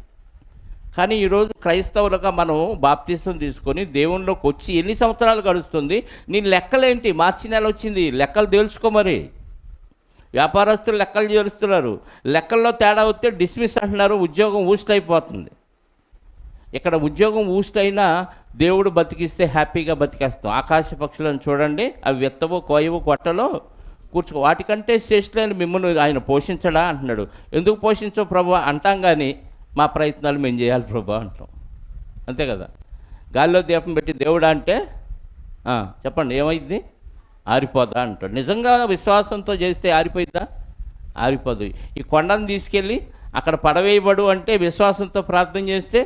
కానీ ఈరోజు క్రైస్తవులుగా మనం బాప్తిసం తీసుకొని దేవునిలోకి వచ్చి ఎన్ని సంవత్సరాలు గడుస్తుంది? నీ లెక్కలేంటి? మార్చి నెల వచ్చింది, లెక్కలు తేల్చుకో. మరి వ్యాపారస్తులు లెక్కలు చేరుస్తున్నారు, లెక్కల్లో తేడా వస్తే డిస్మిస్ అంటున్నారు, ఉద్యోగం ఊస్ట్ అయిపోతుంది. ఇక్కడ ఉద్యోగం ఊస్ట్ అయినా దేవుడు బతికిస్తే హ్యాపీగా బతికేస్తాం. ఆకాశ పక్షులను చూడండి, అవి విత్తవో కోయవో కొట్టలో కూర్చో, వాటికంటే శ్రేష్ఠులైన మిమ్మల్ని ఆయన పోషించడా అంటున్నాడు. ఎందుకు పోషించవు ప్రభు అంటాం, కానీ మా ప్రయత్నాలు మేము చేయాలి ప్రభు అంటాం. అంతే కదా. గాలిలో దీపం పెట్టి దేవుడా అంటే చెప్పండి ఏమైంది? ఆరిపోదా అంటాడు. నిజంగా విశ్వాసంతో చేస్తే ఆరిపోయిద్దా? ఆరిపోదు. ఈ కొండను తీసుకెళ్ళి అక్కడ పడవేయబడు అంటే విశ్వాసంతో ప్రార్థన చేస్తే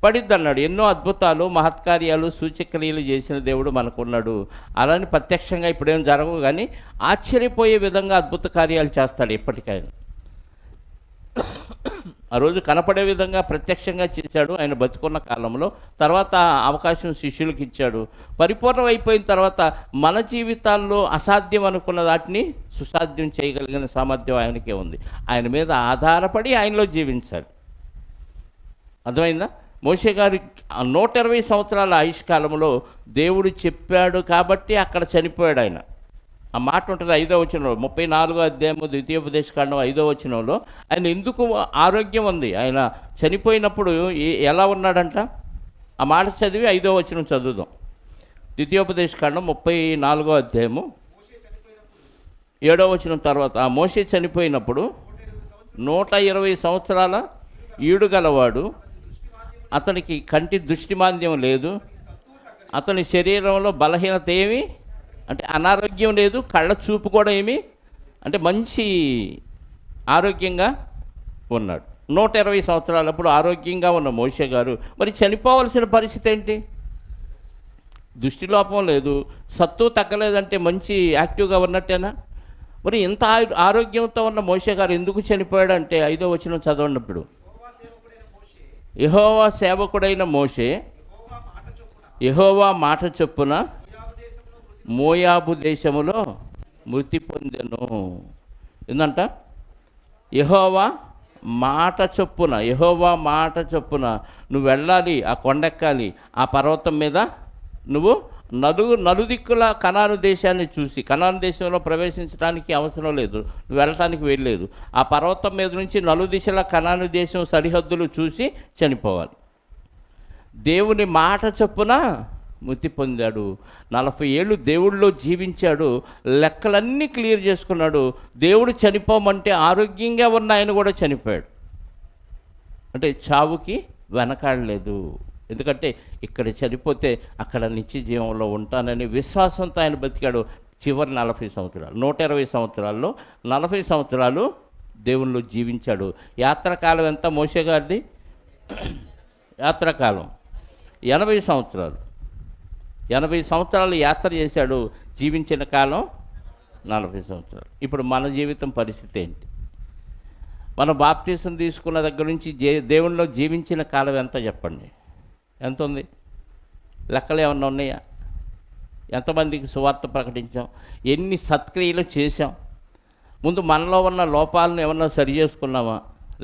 పడిద్ది అన్నాడు. ఎన్నో అద్భుతాలు మహత్కార్యాలు సూచక్రియలు చేసిన దేవుడు మనకున్నాడు. అలాని ప్రత్యక్షంగా ఇప్పుడేం జరగవు, కానీ ఆశ్చర్యపోయే విధంగా అద్భుత కార్యాలు చేస్తాడు ఎప్పటికైనా. ఆ రోజు కనపడే విధంగా ప్రత్యక్షంగా చేశాడు ఆయన బతుకున్న కాలంలో. తర్వాత అవకాశం శిష్యులకు ఇచ్చాడు. పరిపూర్ణం అయిపోయిన తర్వాత మన జీవితాల్లో అసాధ్యం అనుకున్న వాటిని సుసాధ్యం చేయగలిగిన సామర్థ్యం ఆయనకే ఉంది. ఆయన మీద ఆధారపడి ఆయనలో జీవించాడు. అర్థమైందా? మోషే గారి 120 సంవత్సరాల ఆయుష్కాలంలో దేవుడు చెప్పాడు కాబట్టి అక్కడ చనిపోయాడు ఆయన. ఆ మాట ఉంటుంది 5వ వచనంలో, 34వ అధ్యాయము ద్వితీయోపదేశకాండం 5వ వచనంలో. ఆయన ఎందుకు ఆరోగ్యం ఉంది? ఆయన చనిపోయినప్పుడు ఎలా ఉన్నాడంట? ఆ మాట చదివి 5వ వచనం చదువుదాం. ద్వితీయోపదేశకాండం 34వ అధ్యాయము 7వ వచనం తర్వాత, ఆ మోషే చనిపోయినప్పుడు 120 సంవత్సరాల ఈడు గలవాడు, అతనికి కంటి దృష్టిమాంద్యం లేదు, అతని శరీరంలో బలహీనత ఏమి అంటే అనారోగ్యం లేదు, కళ్ళ చూపు కూడా ఏమి అంటే మంచి ఆరోగ్యంగా ఉన్నాడు. 120 సంవత్సరాలప్పుడు ఆరోగ్యంగా ఉన్న మోషే గారు మరి చనిపోవలసిన పరిస్థితి ఏంటి? దృష్టిలోపం లేదు, సత్తు తగ్గలేదంటే మంచి యాక్టివ్గా ఉన్నట్టేనా? మరి ఇంత ఆరోగ్యంతో ఉన్న మోషే గారు ఎందుకు చనిపోయాడంటే 5వ వచనం చదవనప్పుడు, యెహోవా సేవకుడైన మోషే యెహోవా మాట చొప్పున మోయాబు దేశములో మృతి పొందెను. ఏందంట? యెహోవా మాట చొప్పున నువ్వు వెళ్ళాలి, ఆ కొండెక్కాలి, ఆ పర్వతం మీద నువ్వు నలుదిక్కుల కనాను దేశాన్ని చూసి, కనాను దేశంలో ప్రవేశించడానికి అవసరం లేదు, నువ్వు వెళ్ళటానికి వెళ్ళలేదు, ఆ పర్వతం మీద నుంచి నలుదిశల కనాను దేశం సరిహద్దులు చూసి చనిపోవాలి. దేవుని మాట చొప్పున మృతి పొందాడు. 40 ఏళ్ళు దేవుడిలో జీవించాడు, లెక్కలన్నీ క్లియర్ చేసుకున్నాడు. దేవుడు చనిపోమంటే ఆరోగ్యంగా ఉన్న ఆయన కూడా చనిపోయాడు. అంటే చావుకి వెనకాడలేదు. ఎందుకంటే ఇక్కడ చనిపోతే అక్కడ నిత్య జీవంలో ఉంటానని విశ్వాసంతో ఆయన బతికాడు. చివరి 40 సంవత్సరాలు, 120 సంవత్సరాల్లో 40 సంవత్సరాలు దేవునిలో జీవించాడు. యాత్రకాలం ఎంత మోషే గారిది? యాత్రకాలం 80 సంవత్సరాలు. 80 సంవత్సరాలు యాత్ర చేశాడు, జీవించిన కాలం 40 సంవత్సరాలు. ఇప్పుడు మన జీవితం పరిస్థితి ఏంటి? మన బాప్తిసం తీసుకున్న దగ్గర నుంచి దేవునిలో జీవించిన కాలం ఎంత చెప్పండి? ఎంత ఉంది? లెక్కలు ఏమన్నా ఉన్నాయా? ఎంతమందికి సువార్త ప్రకటించాం? ఎన్ని సత్క్రియలు చేశాం? ముందు మనలో ఉన్న లోపాలను ఏమన్నా సరి చేసుకున్నామా?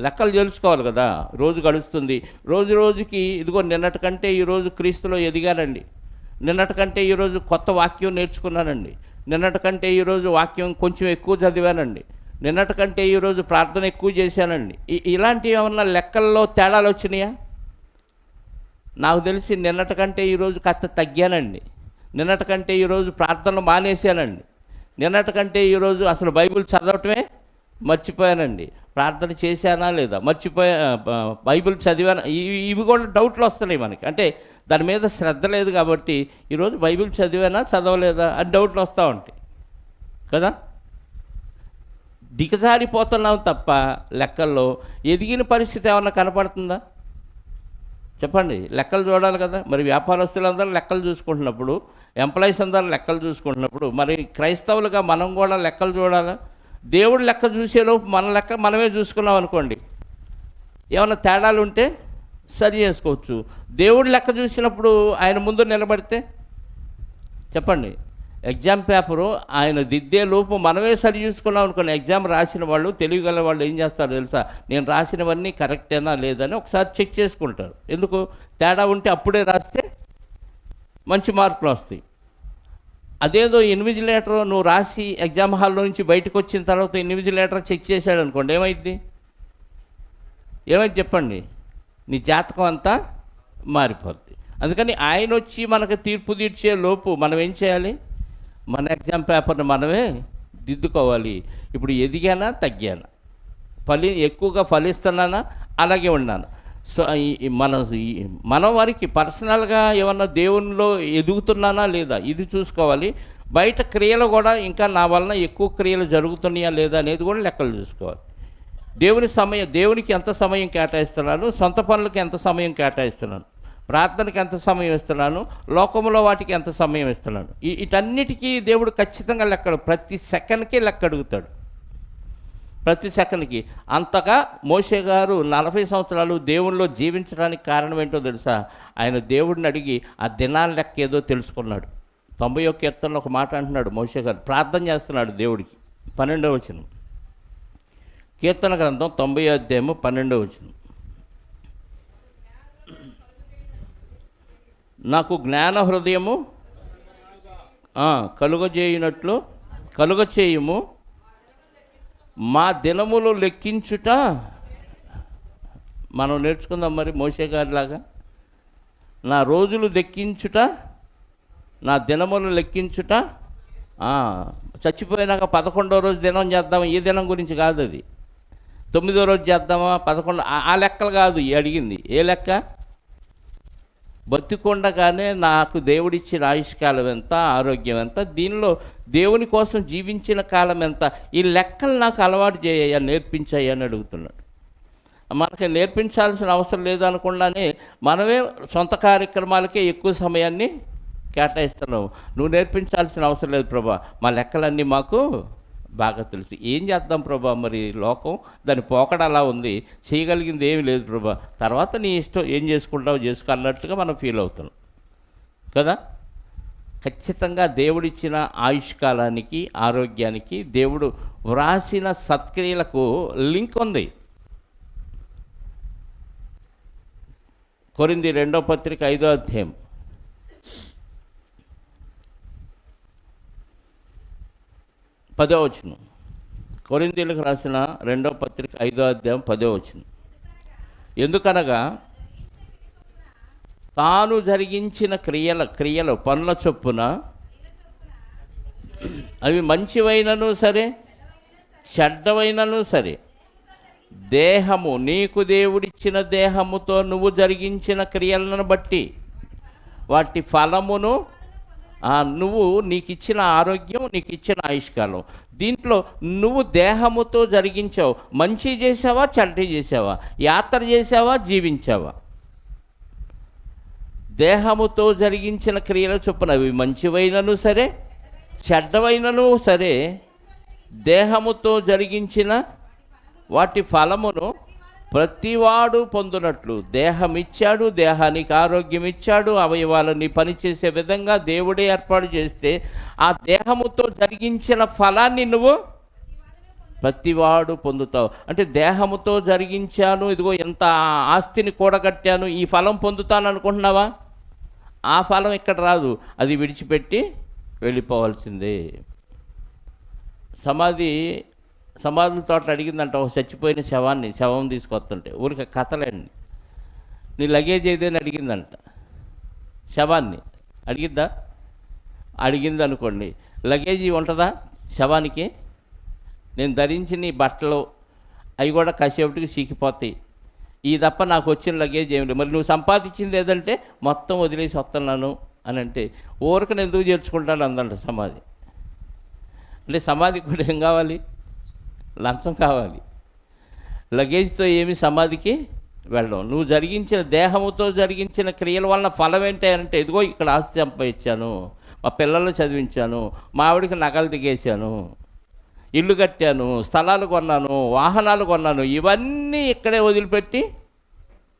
లెక్కలు తెలుసుకోవాలి కదా. రోజు గడుస్తుంది, రోజు రోజుకి ఇదిగో నిన్నటికంటే ఈరోజు క్రీస్తులో ఎదిగానండి, నిన్నటికంటే ఈరోజు కొత్త వాక్యం నేర్చుకున్నానండి, నిన్నటికంటే ఈరోజు వాక్యం కొంచెం ఎక్కువ చదివానండి, నిన్నటికంటే ఈరోజు ప్రార్థన ఎక్కువ చేశానండి. ఇలాంటివి ఏమన్నా లెక్కల్లో తేడాలు వచ్చినాయా? నాకు తెలిసి నిన్నటికంటే ఈరోజు కాస్త తగ్గానండి, నిన్నటికంటే ఈరోజు ప్రార్థనలు మానేశానండి, నిన్నటికంటే ఈరోజు అసలు బైబిల్ చదవటమే మర్చిపోయానండి, ప్రార్థన చేశానా లేదా మర్చిపోయా, బైబిల్ చదివానా, ఇవి కూడా డౌట్లు వస్తున్నాయి మనకి. అంటే దాని మీద శ్రద్ధ లేదు కాబట్టి ఈరోజు బైబిల్ చదివానా చదవలేదా అని డౌట్లు వస్తూ ఉంటాయి కదా. దిగజారిపోతున్నాం తప్ప లెక్కల్లో ఎదిగిన పరిస్థితి ఏమన్నా కనపడుతుందా? చెప్పండి. లెక్కలు చూడాలి కదా. మరి వ్యాపారస్తులందరూ లెక్కలు చూసుకుంటున్నప్పుడు, ఎంప్లాయీస్ అందరూ లెక్కలు చూసుకుంటున్నప్పుడు, మరి క్రైస్తవులుగా మనం కూడా లెక్కలు చూడాలా? దేవుడు లెక్క చూసేలోపు మన లెక్క మనమే చూసుకున్నాం అనుకోండి, ఏమైనా తేడాలు ఉంటే సరి చేసుకోవచ్చు. దేవుడు లెక్క చూసినప్పుడు ఆయన ముందు నిలబడితే చెప్పండి, ఎగ్జామ్ పేపరు ఆయన దిద్దే లోపు మనమే సరి చూసుకున్నాం అనుకోండి, ఎగ్జామ్ రాసిన వాళ్ళు, తెలియగల వాళ్ళు ఏం చేస్తారు తెలుసా? నేను రాసినవన్నీ కరెక్టేనా లేదని ఒకసారి చెక్ చేసుకుంటారు. ఎందుకు? తేడా ఉంటే అప్పుడే రాస్తే మంచి మార్కులు వస్తాయి. అదేదో ఇన్విజిలేటర్ నువ్వు రాసి ఎగ్జామ్ హాల్లో నుంచి బయటకు వచ్చిన తర్వాత ఇన్విజిలేటర్ చెక్ చేశాడు అనుకోండి, ఏమైంది చెప్పండి? నీ జాతకం అంతా మారిపోద్ది. అందుకని ఆయన వచ్చి మనకు తీర్పు తీర్చే లోపు మనం ఏం చేయాలి? మన ఎగ్జామ్ పేపర్ని మనమే దిద్దుకోవాలి. ఇప్పుడు ఎదిగానా తగ్గానా, ఎక్కువగా ఫలిస్తున్నానా, అలాగే ఉన్నాను. సో మన వారికి పర్సనల్గా ఏమన్నా దేవునిలో ఎదుగుతున్నానా లేదా ఇది చూసుకోవాలి. బయట క్రియలు కూడా ఇంకా నా వలన ఎక్కువ క్రియలు జరుగుతున్నాయా లేదా అనేది కూడా లెక్కలు చూసుకోవాలి. దేవునికి ఎంత సమయం కేటాయిస్తున్నాను, సొంత పనులకి ఎంత సమయం కేటాయిస్తున్నాను, ప్రార్థనకి ఎంత సమయం ఇస్తున్నాను, లోకంలో వాటికి ఎంత సమయం ఇస్తున్నాను, వీటన్నిటికీ దేవుడు ఖచ్చితంగా ప్రతి సెకండ్కి లెక్క అడుగుతాడు. ప్రతి సెకండ్కి. అంతగా మోషే గారు 40 సంవత్సరాలు దేవునిలో జీవించడానికి కారణం ఏంటో తెలుసా? ఆయన దేవుడిని అడిగి ఆ దినాల లెక్క ఏదో తెలుసుకున్నాడు. 91 కీర్తనలో ఒక మాట అంటున్నాడు మోషే గారు, ప్రార్థన చేస్తున్నాడు దేవుడికి. 12వ వచనం, కీర్తన గ్రంథం 90వ అధ్యాయము 12వ వచనం. నాకు జ్ఞాన హృదయము కలుగచేయుము, మా దినములు లెక్కించుట. మనం నేర్చుకుందాం మరి మోషే గారిలాగా. నా రోజులు లెక్కించుట, నా దినములు లెక్కించుట. చచ్చిపోయినాక 11వ రోజు దినం చేద్దాం, ఈ దినం గురించి కాదు అది. 9వ రోజు చేద్దామా, 11 ఆ లెక్కలు కాదు అడిగింది. ఏ లెక్క? బతికొండగానే నాకు దేవుడిచ్చిన ఆయుష్కాలం ఎంత, ఆరోగ్యం ఎంత, దీనిలో దేవుని కోసం జీవించిన కాలం ఎంత, ఈ లెక్కలు నాకు అలవాటు చేయ నేర్పించాయి అని అడుగుతున్నాడు. మనకి నేర్పించాల్సిన అవసరం లేదనకుండానే మనమే సొంత కార్యక్రమాలకే ఎక్కువ సమయాన్ని కేటాయిస్తున్నావు. నువ్వు నేర్పించాల్సిన అవసరం లేదు ప్రభా, మా లెక్కలన్నీ మాకు బాగా తెలుసు. ఏం చేద్దాం ప్రభా, మరి లోకం దాని పోకడ అలా ఉంది, చేయగలిగింది ఏమి లేదు ప్రభా, తర్వాత నీ ఇష్టం, ఏం చేసుకుంటావు చేసుకో అన్నట్టుగా మనం ఫీల్ అవుతున్నాం కదా. ఖచ్చితంగా దేవుడిచ్చిన ఆయుష్కాలానికి, ఆరోగ్యానికి, దేవుడు వ్రాసిన సత్క్రియలకు లింక్ ఉంది. కొరింథీ 2వ పత్రిక 5వ అధ్యాయం 10వ వచనం. కొరింథీయులకు రాసిన 2వ పత్రిక 5వ అధ్యాయం 10వ వచనం. ఎందుకనగా తాను జరిగించిన క్రియలు పనుల చొప్పున అవి మంచివైనను సరే, చెడ్డవైనను సరే, దేహము నీకు దేవుడిచ్చిన దేహముతో నువ్వు జరిగించిన క్రియలను బట్టి వాటి ఫలమును, నువ్వు నీకు ఇచ్చిన ఆరోగ్యం, నీకు ఇచ్చిన ఆయుష్కాలం, దీంట్లో నువ్వు దేహముతో జరిగించావు. మంచి చేసావా, చెడ్డ చేసావా, యాత్ర చేసావా, జీవించావా? దేహముతో జరిగించిన క్రియల చొప్పున అవి మంచివైనను సరే, చెడ్డవైనను సరే, దేహముతో జరిగించిన వాటి ఫలమును ప్రతివాడు పొందునట్లు దేహం ఇచ్చాడు, దేహానికి ఆరోగ్యం ఇచ్చాడు, అవయవాలని పనిచేసే విధంగా దేవుడే ఏర్పాటు చేస్తే ఆ దేహముతో జరిగించిన ఫలాన్ని నువ్వు ప్రతివాడు పొందుతావు. అంటే దేహముతో జరిగించాను, ఇదిగో ఎంత ఆస్తిని కూడగట్టాను, ఈ ఫలం పొందుతాను అనుకుంటున్నావా? ఆ ఫలం ఇక్కడ రాదు, అది విడిచిపెట్టి వెళ్ళిపోవాల్సిందే. సమాధుల తోట అడిగిందంట ఒక చచ్చిపోయిన శవం తీసుకొస్తుంటే, ఊరికి కథలండి, నీ లగేజ్ ఏదైనా అడిగిందంట. శవాన్ని అడిగింది అనుకోండి, లగేజీ ఉంటుందా శవానికి? నేను ధరించిన ఈ బట్టలు అవి కూడా కాసేపటికి చీకిపోతాయి, ఈ తప్ప నాకు వచ్చిన లగేజ్ ఏమి లేదు. మరి నువ్వు సంపాదించింది ఏదంటే మొత్తం వదిలేసి వస్తున్నాను అని అంటే, ఊరికని ఎందుకు చేర్చుకుంటాను అందంట సమాధి. అంటే సమాధికి కూడా ఏం కావాలి? లంచం కావాలి. లగేజ్తో ఏమి సమాధికి వెళ్ళడం. నువ్వు జరిగించిన దేహముతో జరిగించిన క్రియల వలన ఫలం ఏంటంటే, ఇదిగో ఇక్కడ ఆస్తి సంపాదించాను, మా పిల్లల్ని చదివించాను, మా ఆవిడికి నగలు దిగేశాను, ఇల్లు కట్టాను, స్థలాలు కొన్నాను, వాహనాలు కొన్నాను, ఇవన్నీ ఇక్కడే వదిలిపెట్టి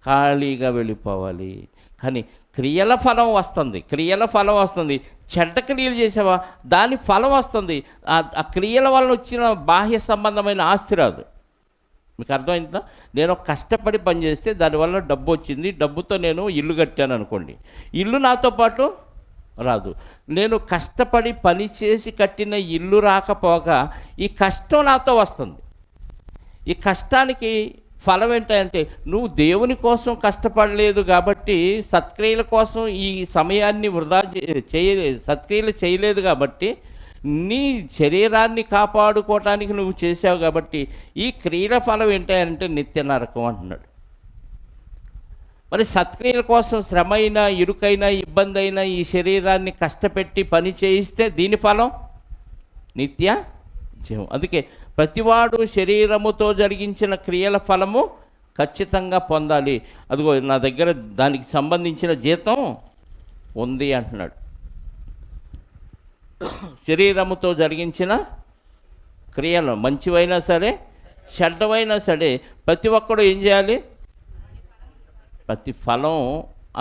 ఖాళీగా వెళ్ళిపోవాలి. కానీ క్రియల ఫలం వస్తుంది, క్రియల ఫలం వస్తుంది. చెడ్డ క్రియలు చేసావా, దాని ఫలం వస్తుంది. ఆ క్రియల వలన వచ్చిన బాహ్య సంబంధమైన ఆస్తి రాదు. మీకు అర్థమైందా? నేను కష్టపడి పనిచేస్తే దానివల్ల డబ్బు వచ్చింది, డబ్బుతో నేను ఇల్లు కట్టాను అనుకోండి, ఇల్లు నాతో పాటు రాదు. నేను కష్టపడి పని చేసి కట్టిన ఇల్లు రాకపోగా ఈ కష్టం నాతో వస్తుంది. ఈ కష్టానికి ఫలం ఏంటంటే, నువ్వు దేవుని కోసం కష్టపడలేదు కాబట్టి, సత్క్రియల కోసం ఈ సమయాన్ని వృధా సత్క్రియలు చేయలేదు కాబట్టి, నీ శరీరాన్ని కాపాడుకోవటానికి నువ్వు చేసావు కాబట్టి, ఈ క్రియల ఫలం ఏంటంటే నిత్య నరకం అంటున్నాడు. మరి సత్క్రియల కోసం శ్రమ అయినా, ఇరుకైనా, ఇబ్బంది అయినా ఈ శరీరాన్ని కష్టపెట్టి పని చేయిస్తే దీని ఫలం నిత్య జీవం. అందుకే ప్రతివాడు శరీరముతో జరిగించిన క్రియల ఫలము ఖచ్చితంగా పొందాలి. అదిగో నా దగ్గర దానికి సంబంధించిన జీతం ఉంది అంటున్నాడు. శరీరముతో జరిగించిన క్రియలు మంచివైనా సరే, చెడ్డవైనా సరే, ప్రతి ఒక్కడు ఏం చేయాలి? ప్రతి ఫలం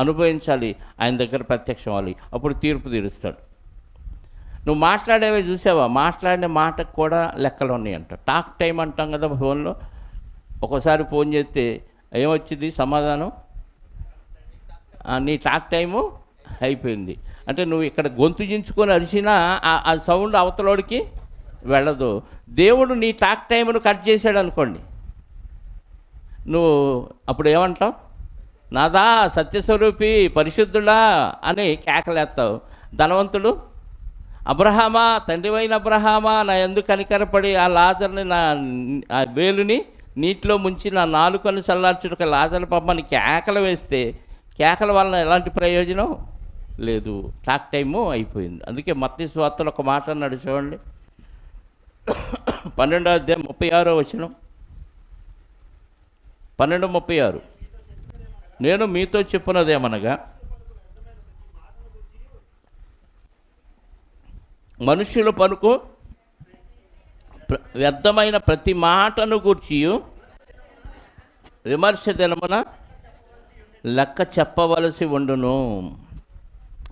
అనుభవించాలి. ఆయన దగ్గర ప్రత్యక్షం అవ్వాలి. అప్పుడు తీర్పు తీరుస్తాడు. నువ్వు మాట్లాడేవే చూసావా, మాట్లాడిన మాటకు కూడా లెక్కలు ఉన్నాయంట. టాక్ టైం అంటాం కదా ఫోన్లో. ఒక్కోసారి ఫోన్ చేస్తే ఏమొచ్చింది సమాధానం? నీ టాక్ టైము అయిపోయింది. అంటే నువ్వు ఇక్కడ గొంతు చించుకొని అరిచినా ఆ సౌండ్ అవతలోడికి వెళ్ళదు. దేవుడు నీ టాక్ టైమును కట్ చేశాడు అనుకోండి, నువ్వు అప్పుడు ఏమంటావు? నాదా సత్యస్వరూపి పరిశుద్ధుడా అని కేకలేస్తావు. ధనవంతుడు, అబ్రహామా, తండ్రివైన అబ్రహామా, నా యందు కనికరపడి ఆ లాజర్ని, ఆ వేలుని నీటిలో ముంచి నా నాలుకను చల్లార్చుటకు లాజర్ పమ్మని కేకలు వేస్తే, కేకల వలన ఎలాంటి ప్రయోజనం లేదు. టాక్ టైము అయిపోయింది. అందుకే మత్తయి సువార్తలో ఒక మాట అన్నాడు చూడండి, 12వ అధ్యాయం 36వ వచనం, 12:36. నేను మీతో చెప్పున్నదేమనగా, మనుష్యుల పలుకు వ్యర్థమైన ప్రతి మాటను గూర్చి విమర్శ దినమున లెక్క చెప్పవలసి ఉండును.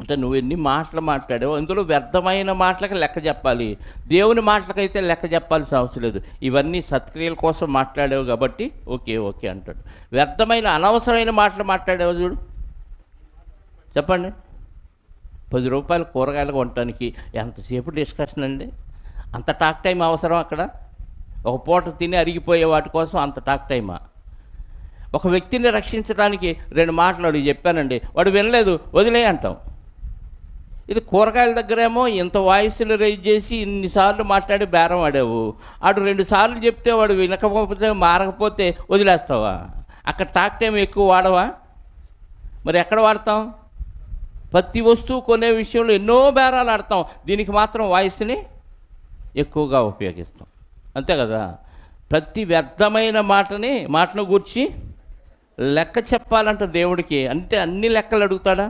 అంటే నువ్వు ఎన్ని మాటలు మాట్లాడావు, ఇందులో వ్యర్థమైన మాటలకు లెక్క చెప్పాలి. దేవుని మాటలకైతే లెక్క చెప్పాల్సిన అవసరం లేదు. ఇవన్నీ సత్క్రియల కోసం మాట్లాడావు కాబట్టి ఓకే ఓకే అంటాడు. వ్యర్థమైన అనవసరమైన మాటలు మాట్లాడావు చూడు, చెప్పండి. 10 రూపాయల కూరగాయలు కొనడానికి ఎంతసేపు డిస్కషన్ అండి? అంత టాక్ టైం అవసరం అక్కడ? ఒక పూట తిని అరిగిపోయే వాటి కోసం అంత టాక్ టైమా? ఒక వ్యక్తిని రక్షించడానికి 2 మాటలు అడిగి చెప్పానండి, వాడు వినలేదు, వదిలే అంటాం. ఇది కూరగాయల దగ్గరేమో ఇంత వాయిస్లు రైజ్ చేసి ఇన్నిసార్లు మాట్లాడి బేరం ఆడావు. ఆడు 2 సార్లు చెప్తే వాడు వినకపోతే, మారకపోతే వదిలేస్తావా? అక్కడ టాక్ టైం ఎక్కువ వాడవా? మరి ఎక్కడ వాడతాం? ప్రతి వస్తువు కొనే విషయంలో ఎన్నో బేరాలు ఆడతాం, దీనికి మాత్రం వాయిస్ని ఎక్కువగా ఉపయోగిస్తాం. అంతే కదా? ప్రతి వ్యర్థమైన మాటను గూర్చి లెక్క చెప్పాలంట దేవుడికి. అంటే అన్ని లెక్కలు అడుగుతాడా?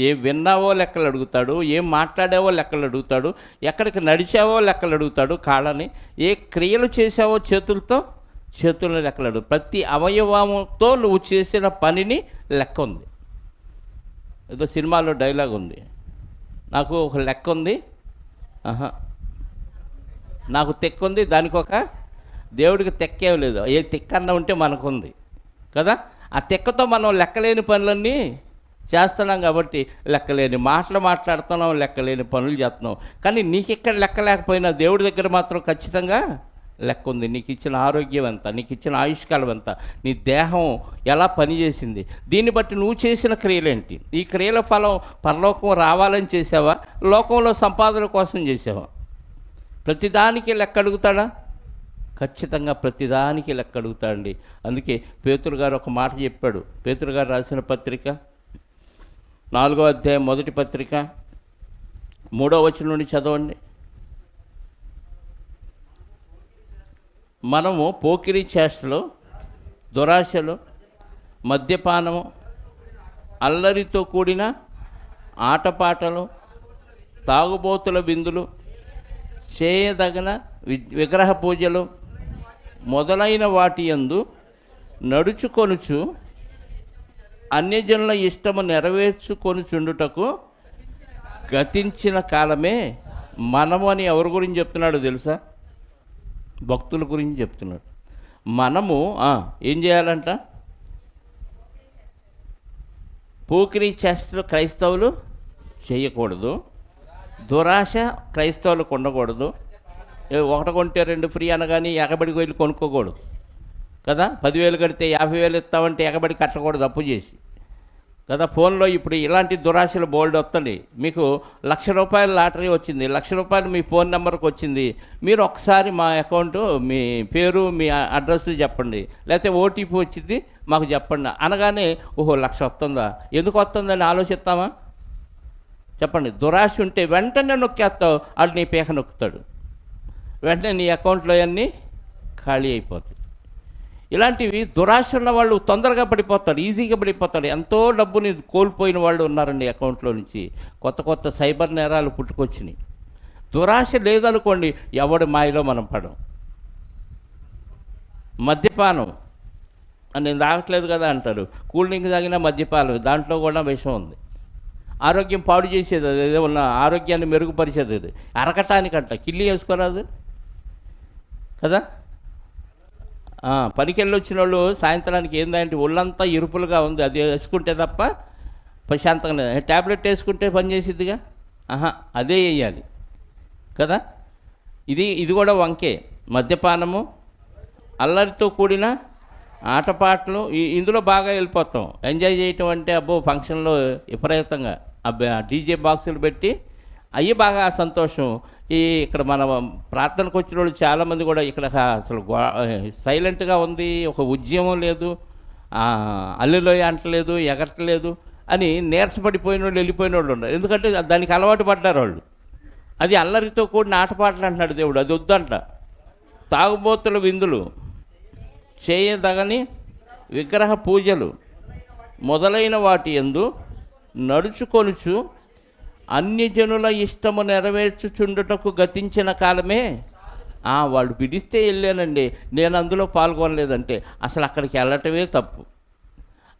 ఏం విన్నావో లెక్కలు అడుగుతాడు, ఏం మాట్లాడావో లెక్కలు అడుగుతాడు, ఎక్కడికి నడిచావో లెక్కలు అడుగుతాడు, కాళ్ళని ఏ క్రియలు చేసావో చేతులను లెక్కలు అడుగు. ప్రతి అవయవంతో నువ్వు చేసిన పనిని లెక్క ఉంది. ఏదో సినిమాలో డైలాగ్ ఉంది, నాకు ఒక లెక్క ఉంది, నాకు తెక్క ఉంది, దానికి ఒక దేవుడికి తెక్కేం లేదు. ఏ తెక్కన్న ఉంటే మనకుంది కదా. ఆ తెక్కతో మనం లెక్కలేని పనులన్నీ చేస్తున్నాం కాబట్టి లెక్కలేని మాటలు మాట్లాడుతున్నాం, లెక్కలేని పనులు చేస్తున్నాం. కానీ నీకు ఇక్కడ లెక్క లేకపోయినా దేవుడి దగ్గర మాత్రం ఖచ్చితంగా లెక్క ఉంది. నీకు ఇచ్చిన ఆరోగ్యం ఎంత, నీకు ఇచ్చిన ఆయుష్కాలం ఎంత, నీ దేహం ఎలా పనిచేసింది, దీన్ని బట్టి నువ్వు చేసిన క్రియలేంటి, ఈ క్రియల ఫలం పరలోకం రావాలని చేసావా, లోకంలో సంపాదన కోసం చేసావా? ప్రతిదానికి లెక్క అడుగుతాడా? ఖచ్చితంగా ప్రతిదానికి లెక్క అడుగుతాడండి. అందుకే పేతురు గారు ఒక మాట చెప్పాడు. పేతురు గారు రాసిన పత్రిక 4వ అధ్యాయం 1వ పత్రిక 3వ వచనం నుండి చదవండి. మనము పోకిరీ చేష్టలు, దురాశలు, మద్యపానము, అల్లరితో కూడిన ఆటపాటలు, తాగుబోతుల విందులు, చేయదగిన విగ్రహ పూజలు మొదలైన వాటి యందు నడుచుకొనుచు అన్యజనుల ఇష్టము నెరవేర్చుకొనుచుండుటకు గతించిన కాలమే మనము అని ఎవరి గురించి చెప్తున్నాడు తెలుసా? భక్తుల గురించి చెప్తున్నాడు. మనము ఏం చేయాలంట? పోకిరీ చేష్టలు క్రైస్తవులు చేయకూడదు, దురాశ క్రైస్తవులకు ఉండకూడదు. ఒకటి కొంటే 2 ఫ్రీ అనగానే ఎగబడికి వెళ్ళి కొనుక్కోకూడదు కదా. 10,000 కడితే 50,000 ఇస్తామంటే ఎగబడి కట్టకూడదు అప్పు చేసి కదా. ఫోన్లో ఇప్పుడు ఇలాంటి దురాశలు బోల్డ్ వస్తుంది. మీకు ₹1,00,000 లాటరీ వచ్చింది, ₹1,00,000 మీ ఫోన్ నెంబర్కి వచ్చింది. మీరు ఒకసారి మా అకౌంటు, మీ పేరు, మీ అడ్రస్ చెప్పండి, లేకపోతే ఓటీపీ వచ్చింది మాకు చెప్పండి అనగానే ఓహో 1,00,000 వస్తుందా, ఎందుకు వస్తుందని ఆలోచిస్తామా? చెప్పండి. దురాశ ఉంటే వెంటనే నొక్కేస్తావు, అది నీ పీక నొక్కుతాడు, వెంటనే నీ అకౌంట్లో అన్నీ ఖాళీ అయిపోతాయి. ఇలాంటివి దురాశ ఉన్న వాళ్ళు తొందరగా పడిపోతాడు, ఈజీగా పడిపోతాడు. ఎంతో డబ్బుని కోల్పోయిన వాళ్ళు ఉన్నారండి అకౌంట్లో నుంచి. కొత్త సైబర్ నేరాలు పుట్టుకొచ్చినాయి. దురాశ లేదనుకోండి, ఎవడి మాయలో మనం పడం. మద్యపానం నేను తాగట్లేదు కదా అంటారు. కూల్ డ్రింక్ తాగినా మద్యపానం, దాంట్లో కూడా విషం ఉంది. ఆరోగ్యం పాడు చేసేది అది, ఏదో ఉన్న ఆరోగ్యాన్ని మెరుగుపరిచేది అది. అరకటానికంట కిల్లి వేసుకోరాదు కదా. పనికెళ్ళి వచ్చిన వాళ్ళు సాయంత్రానికి ఏందంటే ఒళ్ళంతా ఇరుపులుగా ఉంది, అది వేసుకుంటే తప్ప ప్రశాంతంగా. ట్యాబ్లెట్ వేసుకుంటే పనిచేసిద్దిగా, అదే వేయాలి కదా. ఇది కూడా వంకే. మద్యపానము, అల్లరితో కూడిన ఆటపాటలు, ఇందులో బాగా వెళ్ళిపోతాం. ఎంజాయ్ చేయటం అంటే అబ్బో ఫంక్షన్లో విపరీతంగా డీజే బాక్సులు పెట్టి అయ్యి బాగా సంతోషం. ఇక్కడ మన ప్రార్థనకు వచ్చిన వాళ్ళు చాలామంది కూడా ఇక్కడ అసలు సైలెంట్గా ఉంది, ఒక ఉద్యమం లేదు, అల్లులోయ అంటలేదు, ఎగరట్లేదు అని నీరసపడిపోయిన వాళ్ళు, వెళ్ళిపోయిన వాళ్ళు ఉన్నారు. ఎందుకంటే దానికి అలవాటు పడ్డారు వాళ్ళు. అది అల్లరితో కూడిన ఆటపాటలు అంటున్నాడు దేవుడు, అది వద్దంట. తాగుబోతుల విందులు, చేయదగని విగ్రహ పూజలు మొదలైన వాటి యందు నడుచుకొనుచు అన్యజనుల ఇష్టము నెరవేర్చుచుండుటకు గతించిన కాలమే. వాళ్ళు పిలిస్తే వెళ్ళానండి, నేను అందులో పాల్గొనలేదంటే అసలు అక్కడికి వెళ్ళటమే తప్పు.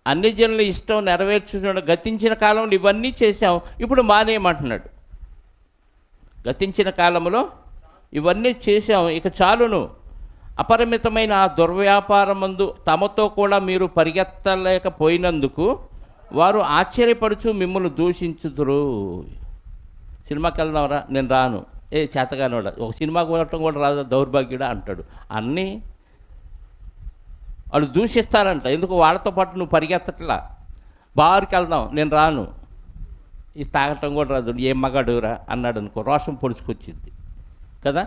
అన్యజనుల ఇష్టం నెరవేర్చుచుండ గతించిన కాలంలో ఇవన్నీ చేశాం, ఇప్పుడు మానేయమంటున్నాడు. గతించిన కాలంలో ఇవన్నీ చేశాం, ఇక చాలును. అపరిమితమైన ఆ దుర్వ్యాపారమందు తమతో కూడా మీరు పరిగెత్తలేకపోయినందుకు వారు ఆశ్చర్యపడుచు మిమ్మల్ని దూషించుదురు. సినిమాకి వెళ్దాంరా, నేను రాను, చేతగానోడా, ఒక సినిమాకి వెళ్ళటం కూడా రాదా, దౌర్భాగ్యుడా అంటాడు. అన్నీ వాళ్ళు దూషిస్తారంట. ఎందుకు? వాళ్ళతో పాటు నువ్వు పరిగెత్తట్లా. బార్కి వెళ్దాం, నేను రాను, ఇది తాగటం కూడా రాదు, ఏం మగాడురా అన్నాడు అనుకో, రోషం పొడుచుకొచ్చింది కదా.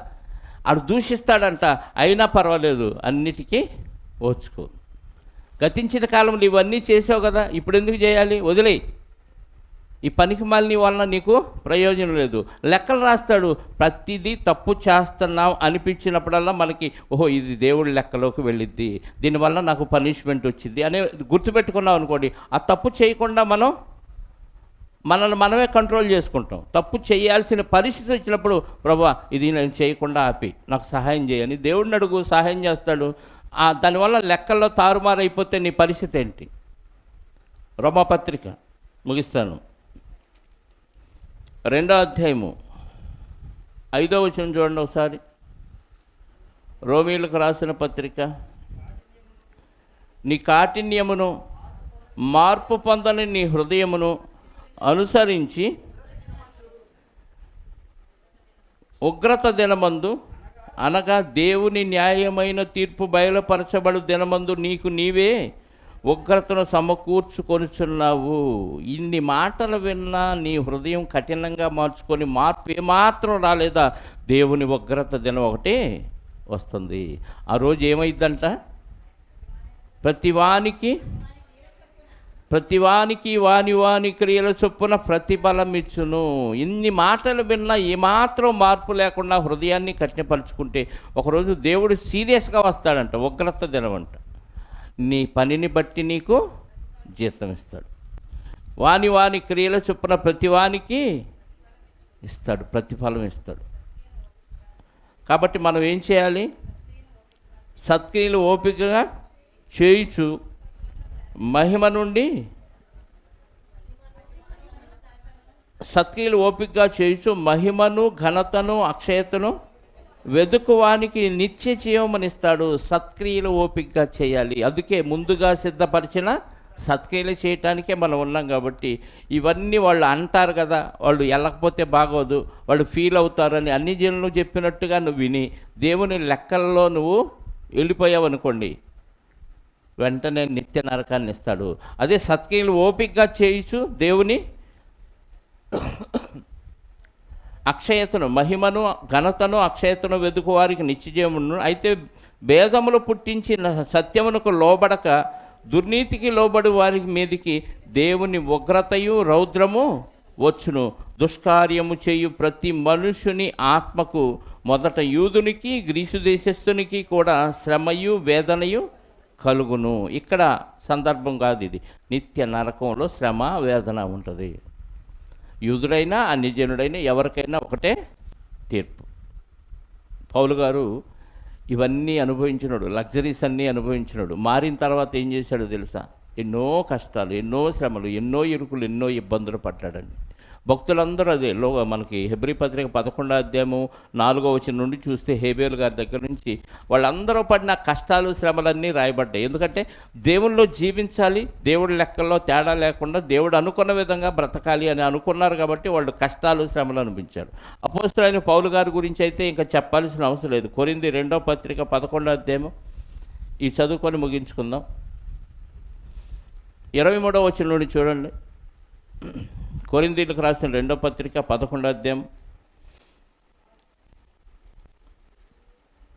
ఆడు దూషిస్తాడంట, అయినా పర్వాలేదు, అన్నిటికీ ఓర్చుకో. గతించిన కాలంలో ఇవన్నీ చేసావు కదా, ఇప్పుడు ఎందుకు చేయాలి? వదిలేయి. ఈ పనికి మాలిన వలన నీకు ప్రయోజనం లేదు. లెక్కలు రాస్తాడు, ప్రతిదీ తప్పు చేస్తున్నాం అనిపించినప్పుడల్లా మనకి ఓహో ఇది దేవుడి లెక్కలోకి వెళ్ళిద్ది, దీనివల్ల నాకు పనిష్మెంట్ వచ్చింది అనే గుర్తుపెట్టుకున్నాం అనుకోండి, ఆ తప్పు చేయకుండా మనల్ని మనమే కంట్రోల్ చేసుకుంటాం. తప్పు చేయాల్సిన పరిస్థితి వచ్చినప్పుడు ప్రభా ఇది నేను చేయకుండా ఆపి నాకు సహాయం చేయని దేవుడిని అడుగు, సహాయం చేస్తాడు. దానివల్ల లెక్కల్లో తారుమారైపోతే నీ పరిస్థితి ఏంటి? రోమాపత్రిక ముగిస్తాను, 2వ అధ్యాయము 5వ వచనం చూడండి ఒకసారి. రోమీలకు రాసిన పత్రిక. నీ కాఠిన్యమును మార్పు పొందని నీ హృదయమును అనుసరించి ఉగ్రత దినమందు, అనగా దేవుని న్యాయమైన తీర్పు బయలుపరచబడు దినమందు నీకు నీవే ఉగ్రతను సమకూర్చుకొనుచున్నావు. ఇన్ని మాటలు విన్నా నీ హృదయం కఠినంగా మార్చుకొని మార్పు ఏమాత్రం రాలేదా, దేవుని ఉగ్రత దినం ఒకటే వస్తుంది. ఆ రోజు ఏమైందంట? ప్రతివానికి వాని వాని క్రియల చొప్పున ప్రతిఫలం ఇచ్చును. ఇన్ని మాటలు విన్నా ఏమాత్రం మార్పు లేకుండా హృదయాన్ని కఠినపరుచుకుంటే ఒకరోజు దేవుడు సీరియస్గా వస్తాడంట. ఉగ్రత దినమంట. నీ పనిని బట్టి నీకు జీతం ఇస్తాడు. వాని వాని క్రియల చొప్పున ప్రతివానికి ఇస్తాడు, ప్రతిఫలం ఇస్తాడు. కాబట్టి మనం ఏం చేయాలి? సత్క్రియలు ఓపికగా చేయుచు మహిమ నుండి సత్క్రియలు ఓపికగా చేయుచు మహిమను ఘనతను అక్షయతను వెదుకువానికి నిత్య జీవమనిస్తాడు. సత్క్రియలు ఓపికగా చేయాలి. అందుకే ముందుగా సిద్ధపరిచిన సత్క్రియలు చేయటానికే మనం ఉన్నాం. కాబట్టి ఇవన్నీ వాళ్ళు అంటారు కదా, వాళ్ళు వెళ్ళకపోతే బాగోదు, వాళ్ళు ఫీల్ అవుతారని అన్ని జనులు చెప్పినట్టుగా నువ్వు విని దేవుని లెక్కల్లో నువ్వు వెళ్ళిపోయావు అనుకోండి, వెంటనే నిత్య నరకాన్ని ఇస్తాడు. అదే సత్క్రియలు ఓపికగా చేయుచు దేవుని అక్షయతను మహిమను ఘనతను అక్షయతను వెదుకు వారికి నిత్యజీవమును. అయితే భేదములు పుట్టించిన సత్యమునకు లోబడక దుర్నీతికి లోబడి వారి మీదికి దేవుని ఉగ్రతయు రౌద్రము వచ్చును. దుష్కార్యము చేయు ప్రతి మనుషుని ఆత్మకు మొదట యూదునికి గ్రీసు దేశస్థునికి కూడా శ్రమయు వేదనయు కలుగును. ఇక్కడ సందర్భం కాదు ఇది. నిత్య నరకంలో శ్రమ వేదన ఉంటుంది. యూదుడైనా అన్యజనుడైనా ఎవరికైనా ఒకటే తీర్పు. పౌలు గారు ఇవన్నీ అనుభవించినాడు, లగ్జరీస్ అన్నీ అనుభవించినాడు. మారిన తర్వాత ఏం చేశాడో తెలుసా? ఎన్నో కష్టాలు, ఎన్నో శ్రమలు, ఎన్నో ఇరుకులు, ఎన్నో ఇబ్బందులు పడ్డాడండి. భక్తులందరూ అదే మనకి హెబ్రీ పత్రిక 11వ అధ్యాయము 4వ వచనం నుండి చూస్తే హేబేలు గారి దగ్గర నుంచి వాళ్ళందరూ పడిన కష్టాలు శ్రమలన్నీ రాయబడ్డాయి. ఎందుకంటే దేవుల్లో జీవించాలి, దేవుడి లెక్కల్లో తేడా లేకుండా దేవుడు అనుకున్న విధంగా బ్రతకాలి అని అనుకున్నారు. కాబట్టి వాళ్ళు కష్టాలు శ్రమలు అనిపించారు. అపోస్తలుడైన పౌలు గారి గురించి అయితే ఇంకా చెప్పాల్సిన అవసరం లేదు. కొరింథీ 2వ పత్రిక 11వ అధ్యాయము ఈ చదువుకొని ముగించుకుందాం. 23వ వచనం నుండి చూడండి. కొరింథీయులకు రాసిన 2వ పత్రిక 11వ అధ్యాయం.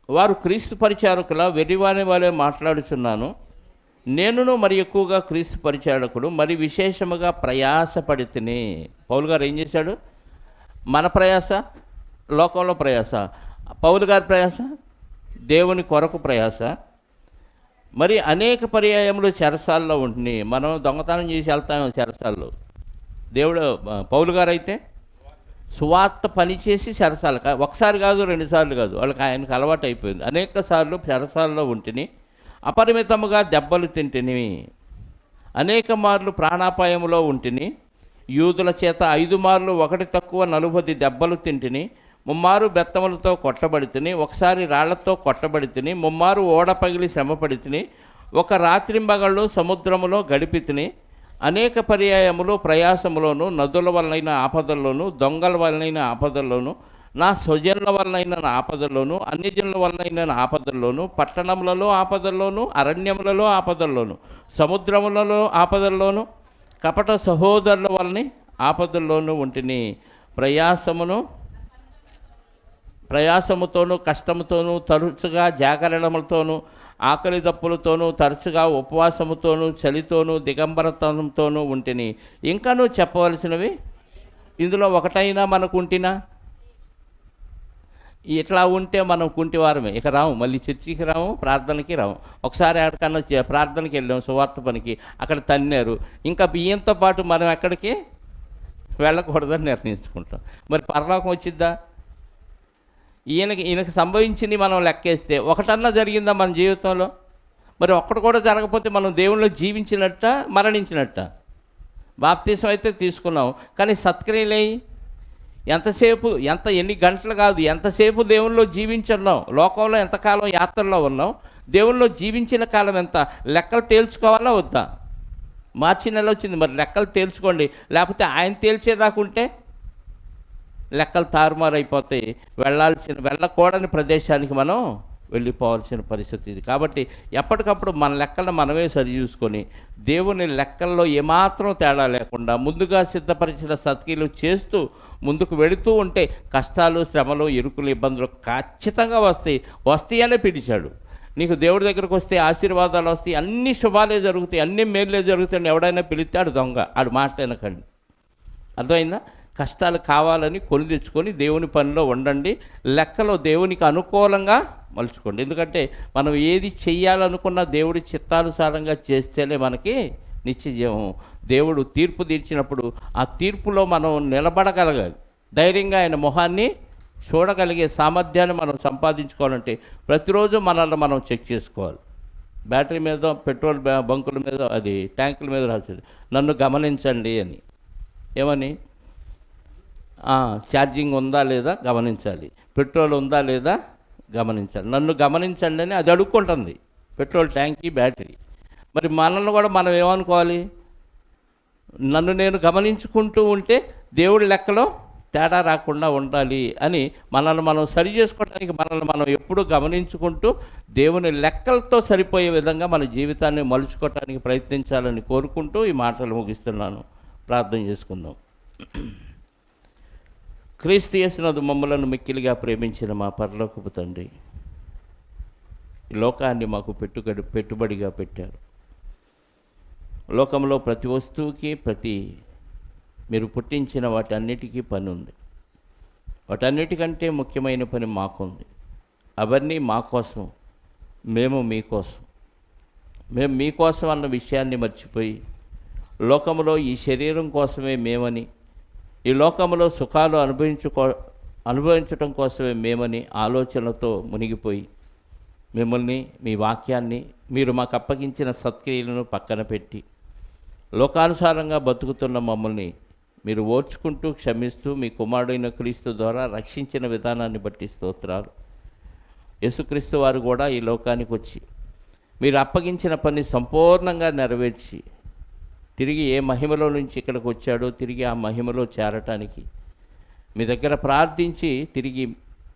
వారు క్రీస్తు పరిచారకుల వెర్రివాని వలె మాట్లాడుచున్నాను. నేనును మరి ఎక్కువగా క్రీస్తు పరిచారకుడు మరి విశేషముగా ప్రయాసపడితిని. పౌలు గారు ఏం చేశాడు? మన ప్రయాస లోకంలో ప్రయాస, పౌలు గారి ప్రయాస దేవుని కొరకు ప్రయాస. మరి అనేక పర్యాయములు చెరసాల్లో ఉంటుంది. మనం దొంగతనం చేసి వెళ్తాము చెరసాల్లో. దేవుడు పౌలు గారు అయితే సువార్త పనిచేసి చెరసాల, ఒకసారి కాదు 2 సార్లు కాదు, వాళ్ళకి ఆయనకు అలవాటు అయిపోయింది. అనేక సార్లు చెరసాల్లో ఉంటిని, అపరిమితముగా దెబ్బలు తింటిని, అనేక మార్లు ప్రాణాపాయములో ఉంటిని, యూదుల చేత 5 మార్లు 1 తక్కువ 40 దెబ్బలు తింటిని, 3 మారు బెత్తములతో కొట్టబడితిని, ఒకసారి రాళ్లతో కొట్టబడితిని, 3 మారు ఓడ పగిలి శ్రమపడితిని, ఒక రాత్రింబగళ్ళు సముద్రములో గడిపితిని, అనేక పర్యాయములు ప్రయాసములోను, నదుల వలనైన ఆపదల్లోను, దొంగల వలనైన ఆపదల్లోను, నా స్వజనుల వలనైన ఆపదల్లోను, అన్యజనుల వలనైన ఆపదల్లోను, పట్టణములలో ఆపదల్లోను, అరణ్యములలో ఆపదల్లోను, సముద్రములలో ఆపదల్లోను, కపట సహోదరుల వలని ఆపదల్లోనూ ఉంటిని. ప్రయాసముతోనూ కష్టముతోనూ తరచుగా జాగరణములతోనూ ఆకలి దప్పులతోనూ తరచుగా ఉపవాసముతోనూ చలితోనూ దిగంబరతనంతోనూ ఉంటిని. ఇంకానూ చెప్పవలసినవి ఇందులో ఒకటైనా మనకుంటినా? ఇట్లా ఉంటే మనం కుంటివారమే. ఇక రాము, మళ్ళీ చర్చికి రాము, ప్రార్థనకి రాము. ఒకసారి ఎక్కడికన్నా ప్రార్థనకి వెళ్ళాము, సువార్త పనికి, అక్కడ తన్నారు. ఇంకా ఈయంతో పాటు మనం ఎక్కడికి వెళ్ళకూడదని నిర్ణయించుకుంటాం. మరి పరలోకం వచ్చిద్దా? ఈయనకి సంభవించింది మనం లెక్కేస్తే ఒకటన్నా జరిగిందా మన జీవితంలో? మరి ఒక్కటి కూడా జరగకపోతే మనం దేవుళ్ళు జీవించినట్ట మరణించినట్ట? బాప్తీసం అయితే తీసుకున్నాం, కానీ సత్క్రియలే ఎంతసేపు, ఎన్ని గంటలు కాదు, ఎంతసేపు దేవుల్లో జీవించున్నాం? లోకంలో ఎంతకాలం యాత్రలో ఉన్నాం? దేవుల్లో జీవించిన కాలం ఎంత? లెక్కలు తేల్చుకోవాలా వద్దా? మార్చి నెల వచ్చింది, మరి లెక్కలు తేల్చుకోండి. లేకపోతే ఆయన తేల్చేదాకుంటే లెక్కలు తారుమారైపోతాయి. వెళ్ళకూడని ప్రదేశానికి మనం వెళ్ళిపోవాల్సిన పరిస్థితి ఇది. కాబట్టి ఎప్పటికప్పుడు మన లెక్కలను మనమే సరి చూసుకొని దేవుని లెక్కల్లో ఏమాత్రం తేడా లేకుండా ముందుగా సిద్ధపరిచిన సత్క్రియలు చేస్తూ ముందుకు వెళుతూ ఉంటే కష్టాలు, శ్రమలు, ఇరుకులు, ఇబ్బందులు ఖచ్చితంగా వస్తాయి. వస్తాయనే పిలిచాడు. నీకు దేవుడి దగ్గరకు వస్తే ఆశీర్వాదాలు వస్తాయి, అన్ని శుభాలే జరుగుతాయి, అన్ని మేలులే జరుగుతాయని ఎవడైనా పిలిస్తే ఆడు దొంగ, ఆడు మాట వినకండి. అర్థమైందా? కష్టాలు కావాలని కొని తెచ్చుకొని దేవుని పనిలో ఉండండి, లెక్కలో దేవునికి అనుకూలంగా మలుచుకోండి. ఎందుకంటే మనం ఏది చెయ్యాలనుకున్నా దేవుడి చిత్తానుసారంగా చేస్తేనే మనకి నిత్య జీవం. దేవుడు తీర్పు తీర్చినప్పుడు ఆ తీర్పులో మనం నిలబడగలగాలి, ధైర్యంగా ఆయన మొహాన్ని చూడగలిగే సామర్థ్యాన్ని మనం సంపాదించుకోవాలంటే ప్రతిరోజు మనల్ని మనం చెక్ చేసుకోవాలి. బ్యాటరీ మీద, పెట్రోల్ బంకుల మీద, అది ట్యాంకుల మీద రాసేది నన్ను గమనించండి అని. ఏమని? ఛార్జింగ్ ఉందా లేదా గమనించాలి, పెట్రోల్ ఉందా లేదా గమనించాలి, నన్ను గమనించండి అని అది అడుక్కుంటుంది పెట్రోల్ ట్యాంకీ, బ్యాటరీ. మరి మనల్ని కూడా మనం ఏమనుకోవాలి? నన్ను నేను గమనించుకుంటూ ఉంటే దేవుడి లెక్కలో తేడా రాకుండా ఉండాలి అని మనల్ని మనం సరి చేసుకోవడానికి మనల్ని మనం ఎప్పుడూ గమనించుకుంటూ దేవుని లెక్కలతో సరిపోయే విధంగా మన జీవితాన్ని మలుచుకోవటానికి ప్రయత్నించాలని కోరుకుంటూ ఈ మాటలు ముగిస్తున్నాను. ప్రార్థన చేసుకుందాం. క్రీస్తు యేసునందు మమ్మలను మిక్కిలిగా ప్రేమించిన మా పరలోకపు తండ్రి, ఈ లోకాన్ని మాకు పెట్టుబడిగా పెట్టారు. లోకంలో ప్రతి వస్తువుకి, మీరు పుట్టించిన వాటన్నిటికీ పని ఉంది. వాటన్నిటికంటే ముఖ్యమైన పని మాకుంది. అవన్నీ మా కోసం, మేము మీకోసం. మేము మీకోసం అన్న విషయాన్ని మర్చిపోయి లోకంలో ఈ శరీరం కోసమే మేమని, ఈ లోకంలో సుఖాలు అనుభవించటం కోసమే మేమని ఆలోచనలతో మునిగిపోయి మిమ్మల్ని, మీ వాక్యాన్ని, మీరు మాకు అప్పగించిన సత్క్రియలను పక్కన పెట్టి లోకానుసారంగా బతుకుతున్న మమ్మల్ని మీరు ఓర్చుకుంటూ క్షమిస్తూ మీ కుమారుడైన క్రీస్తు ద్వారా రక్షించిన విధానాన్ని బట్టి స్తోత్రాలు. యేసుక్రీస్తు వారు కూడా ఈ లోకానికి వచ్చి మీరు అప్పగించిన పని సంపూర్ణంగా నెరవేర్చి తిరిగి ఏ మహిమలో నుంచి ఇక్కడికి వచ్చాడో తిరిగి ఆ మహిమలో చేరటానికి మీ దగ్గర ప్రార్థించి తిరిగి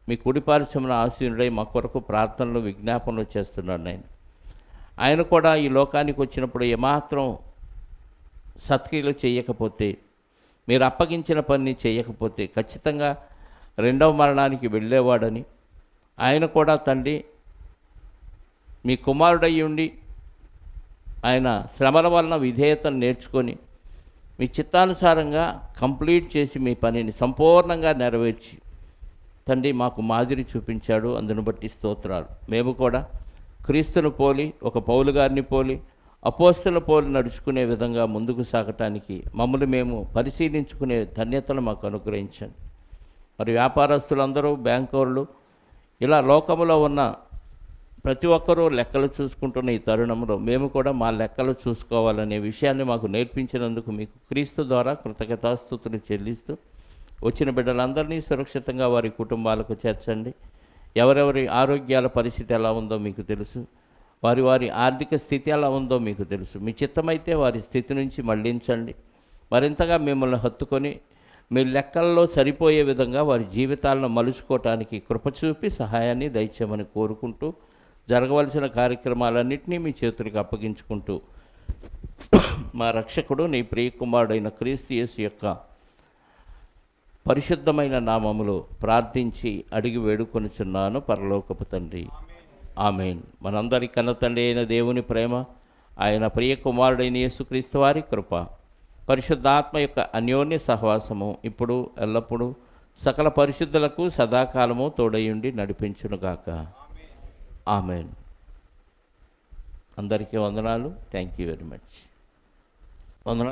మీ కుడిపార్శ్వమున ఆసీనుడై మా కొరకు ప్రార్థనలు, విజ్ఞాపనలు చేస్తున్నాడు. ఆయన కూడా ఈ లోకానికి వచ్చినప్పుడు ఏమాత్రం సత్క్రియలు చేయకపోతే, మీరు అప్పగించిన పని చేయకపోతే ఖచ్చితంగా రెండవ మరణానికి వెళ్ళేవాడని, ఆయన కూడా తండ్రి మీ కుమారుడై ఉండి ఆయన శ్రమల వలన విధేయతను నేర్చుకొని మీ చిత్తానుసారంగా కంప్లీట్ చేసి మీ పనిని సంపూర్ణంగా నెరవేర్చి తండ్రి మాకు మాదిరి చూపించాడు. అందును బట్టి స్తోత్రాలు. మేము కూడా క్రీస్తును పోలి, ఒక పౌలు గారిని పోలి, అపోస్తల పోలి నడుచుకునే విధంగా ముందుకు సాగటానికి మమ్మల్ని మేము పరిశీలించుకునే ధన్యతను మాకు అనుగ్రహించండి. మరి వ్యాపారస్తులందరూ, బ్యాంకర్లు, ఇలా లోకములో ఉన్న ప్రతి ఒక్కరూ లెక్కలు చూసుకుంటున్న ఈ తరుణంలో మేము కూడా మా లెక్కలు చూసుకోవాలనే విషయాన్ని మాకు నేర్పించినందుకు మీకు క్రీస్తు ద్వారా కృతజ్ఞతాస్తుతులు చెల్లిస్తూ వచ్చిన బిడ్డలందరినీ సురక్షితంగా వారి కుటుంబాలకు చేర్చండి. ఎవరెవరి ఆరోగ్యాల పరిస్థితి ఎలా ఉందో మీకు తెలుసు, వారి వారి ఆర్థిక స్థితి ఎలా ఉందో మీకు తెలుసు. మీ చిత్తమైతే వారి స్థితి నుంచి మళ్లించండి. మరింతగా మిమ్మల్ని హత్తుకొని మీ లెక్కల్లో సరిపోయే విధంగా వారి జీవితాలను మలుచుకోవటానికి కృప చూపి సహాయాన్ని దయచేయమని కోరుకుంటూ జరగవలసిన కార్యక్రమాలన్నింటినీ మీ చేతులకు అప్పగించుకుంటూ మా రక్షకుడు నీ ప్రియకుమారుడైన క్రీస్తు యేసు యొక్క పరిశుద్ధమైన నామములో ప్రార్థించి అడిగి వేడుకొనుచున్నాను పరలోకపు తండ్రి. ఆమేన్. మనందరి కన్న తండ్రి అయిన దేవుని ప్రేమ, ఆయన ప్రియ కుమారుడైన యేసుక్రీస్తు వారి కృప, పరిశుద్ధాత్మ యొక్క అన్యోన్య సహవాసము ఇప్పుడు ఎల్లప్పుడూ సకల పరిశుద్ధులకు సదాకాలము తోడయుండి నడిపించునుగాక. ఆమేన్. అందరికీ వందనాలు. Thank you very much. వందనాలు.